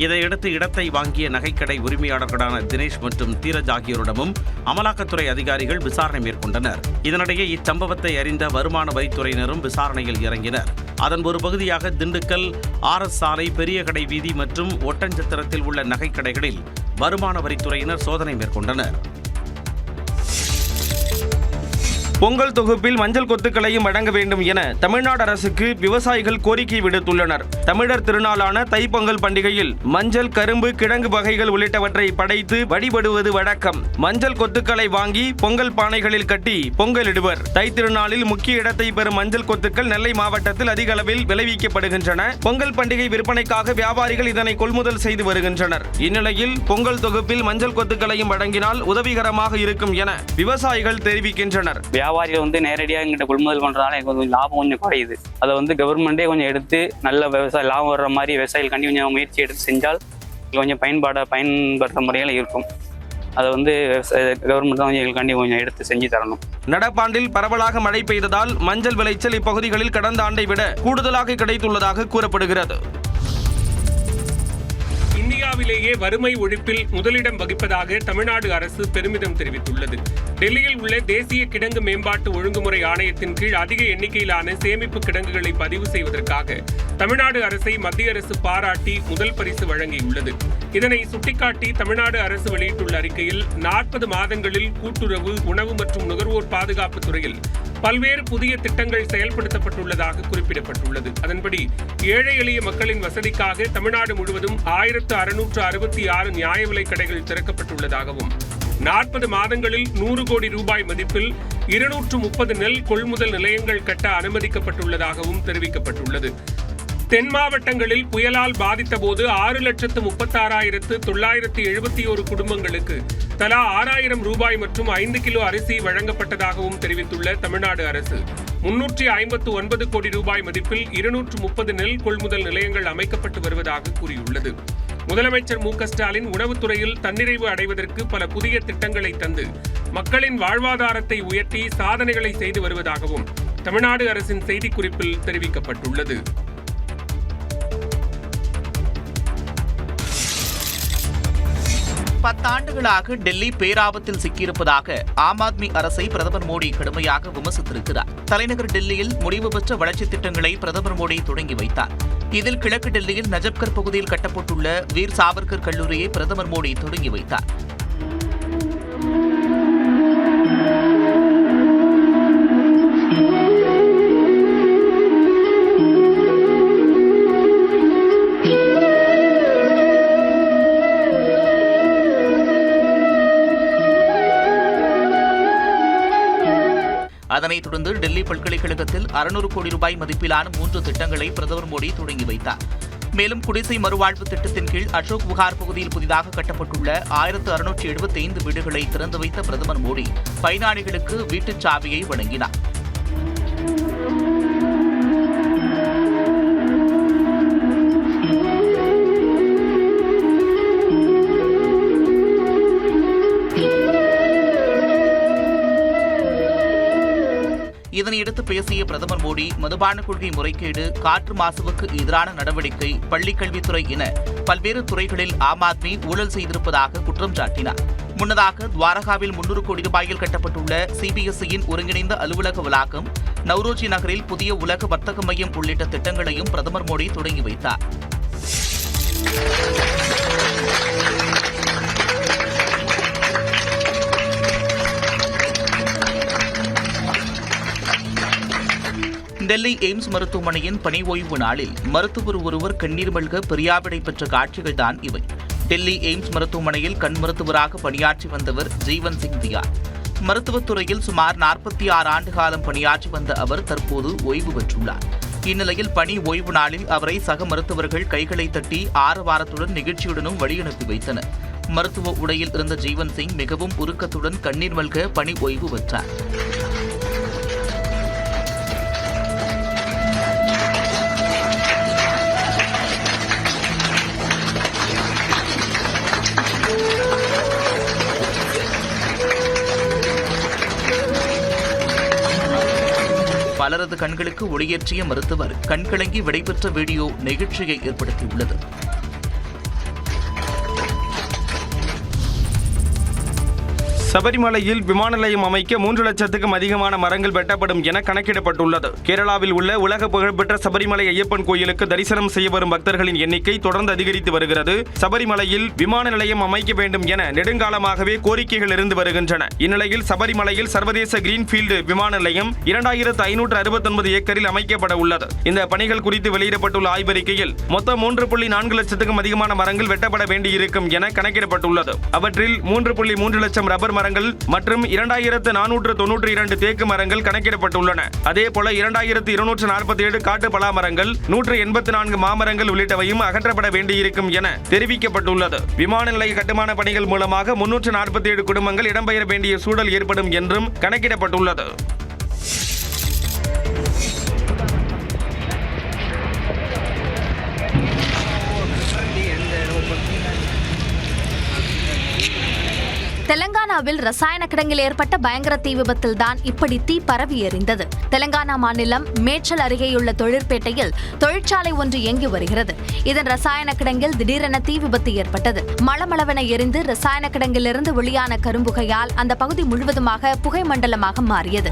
Speaker 5: இதையடுத்து இடத்தை வாங்கிய நகைக்கடை உரிமையாளர்களான தினேஷ் மற்றும் தீரஜ் ஆகியோரிடமும் அமலாக்கத்துறை அதிகாரிகள் விசாரணை மேற்கொண்டனர். இதனிடையே இச்சம்பவத்தை அறிந்த வருமான வரித்துறையினரும் விசாரணையில் இறங்கினர். அதன் ஒரு பகுதியாக திண்டுக்கல் RS சாலை, பெரிய கடை வீதி மற்றும் ஒட்டஞ்சத்திரத்தில் உள்ள நகைக்கடைகளில் வருமான வரித்துறையினர் சோதனை மேற்கொண்டனர்.
Speaker 9: பொங்கல் தொகுப்பில் மஞ்சள் கொத்துக்களையும் வழங்க வேண்டும் என தமிழ்நாடு அரசுக்கு விவசாயிகள் கோரிக்கை விடுத்துள்ளனர். தமிழர் திருநாளான தைப்பொங்கல் பண்டிகையில் மஞ்சள், கரும்பு, கிழங்கு வகைகள் உள்ளிட்டவற்றை படைத்து வழிபடுவது வழக்கம். மஞ்சள் கொத்துக்களை வாங்கி பொங்கல் பானைகளில் கட்டி பொங்கலிடுவர். தை திருநாளில் முக்கிய இடத்தை பெறும் மஞ்சள் கொத்துக்கள் நெல்லை மாவட்டத்தில் அதிக அளவில் விளைவிக்கப்படுகின்றன. பொங்கல் பண்டிகை விற்பனைக்காக வியாபாரிகள் இதனை கொள்முதல் செய்து வருகின்றனர். இந்நிலையில் பொங்கல் தொகுப்பில் மஞ்சள் கொத்துக்களையும் வழங்கினால் உதவிகரமாக இருக்கும் என விவசாயிகள் தெரிவிக்கின்றனர்.
Speaker 3: வியாபாரிகள் நேரடியாக எங்கிட்ட கொள்முதல் பண்ணுறதுனால எனக்கு கொஞ்சம் லாபம் கொஞ்சம் குறையுது. அதை கவர்மெண்ட்டே கொஞ்சம் எடுத்து நல்ல விவசாய லாபம் வர்ற மாதிரி விவசாயிகள் கண்டி கொஞ்சம் முயற்சி எடுத்து செஞ்சால் கொஞ்சம் பயன்படுற முறையில் இருக்கும். அதை கவர்மெண்ட் தான் எங்களுக்காண்டி கொஞ்சம் எடுத்து செஞ்சு தரணும்.
Speaker 9: நடப்பாண்டில் பரவலாக மழை பெய்ததால் மஞ்சள் விளைச்சல் இப்பகுதிகளில் கடந்த ஆண்டை விட கூடுதலாக கிடைத்துள்ளதாக கூறப்படுகிறது.
Speaker 8: இந்தியா இந்தியாவிலேயே வறுமை ஒழிப்பில் முதலிடம் வகிப்பதாக தமிழ்நாடு அரசு பெருமிதம் தெரிவித்துள்ளது. டெல்லியில் உள்ள தேசிய கிடங்கு மேம்பாட்டு ஒழுங்குமுறை ஆணையத்தின் கீழ் அதிக எண்ணிக்கையிலான சேமிப்பு கிடங்குகளை பதிவு செய்வதற்காக தமிழ்நாடு அரசை மத்திய அரசு பாராட்டி முதல் பரிசு வழங்கியுள்ளது. இதனை சுட்டிக்காட்டி தமிழ்நாடு அரசு வெளியிட்டுள்ள அறிக்கையில் 40 மாதங்களில் கூட்டுறவு, உணவு மற்றும் நுகர்வோர் பாதுகாப்பு துறையில் பல்வேறு புதிய திட்டங்கள் செயல்படுத்தப்பட்டுள்ளதாக குறிப்பிடப்பட்டுள்ளது. அதன்படி ஏழை எளிய மக்களின் வசதிக்காக தமிழ்நாடு முழுவதும் 1666 நியாய விலைக் கடைகள் திறக்கப்பட்டுள்ளதாகவும் 40 மாதங்களில் 100 கோடி ரூபாய் மதிப்பில் 230 நெல் கொள்முதல் நிலையங்கள் கட்ட அனுமதிக்கப்பட்டுள்ளதாகவும் தெரிவிக்கப்பட்டுள்ளது. தென் மாவட்டங்களில் புயலால் பாதித்த போது 6,36,971 குடும்பங்களுக்கு தலா 6,000 ரூபாய் மற்றும் 5 கிலோ அரிசி வழங்கப்பட்டதாகவும் தெரிவித்துள்ள தமிழ்நாடு அரசு 359 கோடி ரூபாய் மதிப்பில் 230 நெல் கொள்முதல் நிலையங்கள் அமைக்கப்பட்டு வருவதாக கூறியுள்ளது. முதலமைச்சர் மு.க.ஸ்டாலின் உணவுத்துறையில் தன்னிறைவு அடைவதற்கு பல புதிய திட்டங்களை தந்து மக்களின் வாழ்வாதாரத்தை உயர்த்தி சாதனைகளை செய்து வருவதாகவும் தமிழ்நாடு அரசின் செய்திக்குறிப்பில் தெரிவிக்கப்பட்டுள்ளது.
Speaker 16: பத்தாண்டுகளாக டெல்லி பேராபத்தில் சிக்கியிருப்பதாக ஆம் ஆத்மி அரசை பிரதமர் மோடி கடுமையாக விமர்சித்திருக்கிறார். தலைநகர் டெல்லியில் முடிவு பெற்ற வளர்ச்சித் திட்டங்களை பிரதமர் மோடி தொடங்கி வைத்தார். இதில் கிழக்கு டெல்லியில் நஜப்கர் பகுதியில் கட்டப்பட்டுள்ள வீர் சாவர்கர் கல்லூரியை பிரதமர் மோடி தொடங்கி வைத்தார். அதனைத் தொடர்ந்து டெல்லி பல்கலைக்கழகத்தில் 600 கோடி ரூபாய் மதிப்பிலான 3 திட்டங்களை பிரதமர் மோடி தொடங்கி வைத்தார். மேலும் குடிசை மறுவாழ்வு திட்டத்தின் கீழ் அசோக் விஹார் பகுதியில் புதிதாக கட்டப்பட்டுள்ள 1675 வீடுகளை திறந்து வைத்த பிரதமர் மோடி பயனாளிகளுக்கு வீட்டுச் சாவியை வழங்கினார். இதனையடுத்து பேசிய பிரதமர் மோடி மதுபான கொள்கை முறைகேடு, காற்று மாசுவுக்கு எதிரான நடவடிக்கை, பள்ளிக் கல்வித்துறை என பல்வேறு துறைகளில் ஆம் ஆத்மி ஊழல் செய்திருப்பதாக குற்றம் சாட்டினார். முன்னதாக துவாரகாவில் 300 கோடி ரூபாயில் கட்டப்பட்டுள்ள சிபிஎஸ்இயின் ஒருங்கிணைந்த அலுவலக வளாகம், நவ்ரோஜி நகரில் புதிய உலக வர்த்தக மையம் உள்ளிட்ட திட்டங்களையும் பிரதமர் மோடி தொடங்கி வைத்தார். டெல்லி எய்ம்ஸ் மருத்துவமனையின் பணி ஓய்வு நாளில் மருத்துவர் ஒருவர் கண்ணீர் மல்க பெரியாவிடை பெற்ற காட்சிகள்தான் இவை. டெல்லி எய்ம்ஸ் மருத்துவமனையில் கண் மருத்துவராக பணியாற்றி வந்தவர் ஜீவன் சிங் தியார். மருத்துவத்துறையில் சுமார் 46 ஆண்டு காலம் பணியாற்றி வந்த அவர் தற்போது ஓய்வு பெற்றுள்ளார். இந்நிலையில் பணி ஓய்வு நாளில் அவரை சக மருத்துவர்கள் கைகளை தட்டி ஆரவாரத்துடன் நிகழ்ச்சியுடனும் வழியனுப்பி வைத்தனர். மருத்துவ உடையில் இருந்த ஜீவன் சிங் மிகவும் உருக்கத்துடன் கண்ணீர் மல்க பணி ஓய்வு பெற்றார். பலரது கண்களுக்கு ஒளியேற்றிய மருத்துவர் கண்கலங்கி விடைபெற்ற வீடியோ நெகிழ்ச்சியை ஏற்படுத்தியுள்ளது.
Speaker 9: சபரிமலையில் விமான நிலையம் அமைக்க 3 லட்சத்துக்கும் அதிகமான மரங்கள் வெட்டப்படும் என கணக்கிடப்பட்டுள்ளது. கேரளாவில் உள்ள உலக புகழ்பெற்ற சபரிமலை ஐயப்பன் கோயிலுக்கு தரிசனம் செய்ய வரும் பக்தர்களின் எண்ணிக்கை தொடர்ந்து அதிகரித்து வருகிறது. சபரிமலையில் விமான நிலையம் அமைக்க வேண்டும் என நெடுங்காலமாகவே கோரிக்கைகள் இருந்து வருகின்றன. இந்நிலையில் சபரிமலையில் சர்வதேச கிரீன்ஃபீல்டு விமான நிலையம் 2569 ஏக்கரில் அமைக்கப்பட உள்ளது. இந்த பணிகள் குறித்து வெளியிடப்பட்டுள்ள ஆய்வறிக்கையில் மொத்தம் 3.4 லட்சத்துக்கும் அதிகமான மரங்கள் வெட்டப்பட வேண்டியிருக்கும் என கணக்கிடப்பட்டுள்ளது. அவற்றில் 3.3 லட்சம் ரப்பர் மரங்கள் மற்றும் 2492 தேக்கு மரங்கள் கணக்கிடப்பட்டுள்ளன. அதேபோல 2247 காட்டு பலா மரங்கள், 184 மாமரங்கள் உள்ளிட்டவையும் அகற்றப்பட வேண்டியிருக்கும் என தெரிவிக்கப்பட்டுள்ளது. விமான நிலைய கட்டுமான பணிகள் மூலமாக 347 குடும்பங்கள் இடம்பெயர வேண்டிய சூழல் ஏற்படும் என்றும் கணக்கிடப்பட்டுள்ளது.
Speaker 20: தெலங்கானாவில் தெலங்கானாவில் ரசாயன கிடங்கில் ஏற்பட்ட பயங்கர தீ விபத்தில்தான் இப்படி தீ பரவி எறிந்தது. தெலங்கானா மாநிலம் மேச்சல் அருகேயுள்ள தொழிற்பேட்டையில் தொழிற்சாலை ஒன்று இயங்கி வருகிறது. இதன் ரசாயன கிடங்கில் திடீரென தீ விபத்து ஏற்பட்டது. மளமளவென எரிந்து ரசாயன கிடங்கிலிருந்து வெளியான கரும்புகையால் அந்த பகுதி முழுவதுமாக புகை மண்டலமாக மாறியது.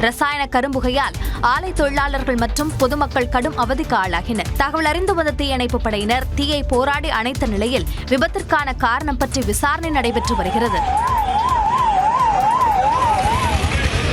Speaker 20: ரசாயன கரும்புகையால் ஆலை தொழிலாளர்கள் மற்றும் பொதுமக்கள் கடும் அவதிக்கு ஆளாகினர். தகவல் அறிந்து வந்த தீயணைப்பு படையினர் தீயை போராடி அணைத்த நிலையில் விபத்திற்கான காரணம் பற்றி விசாரணை நடைபெற்று வருகிறது.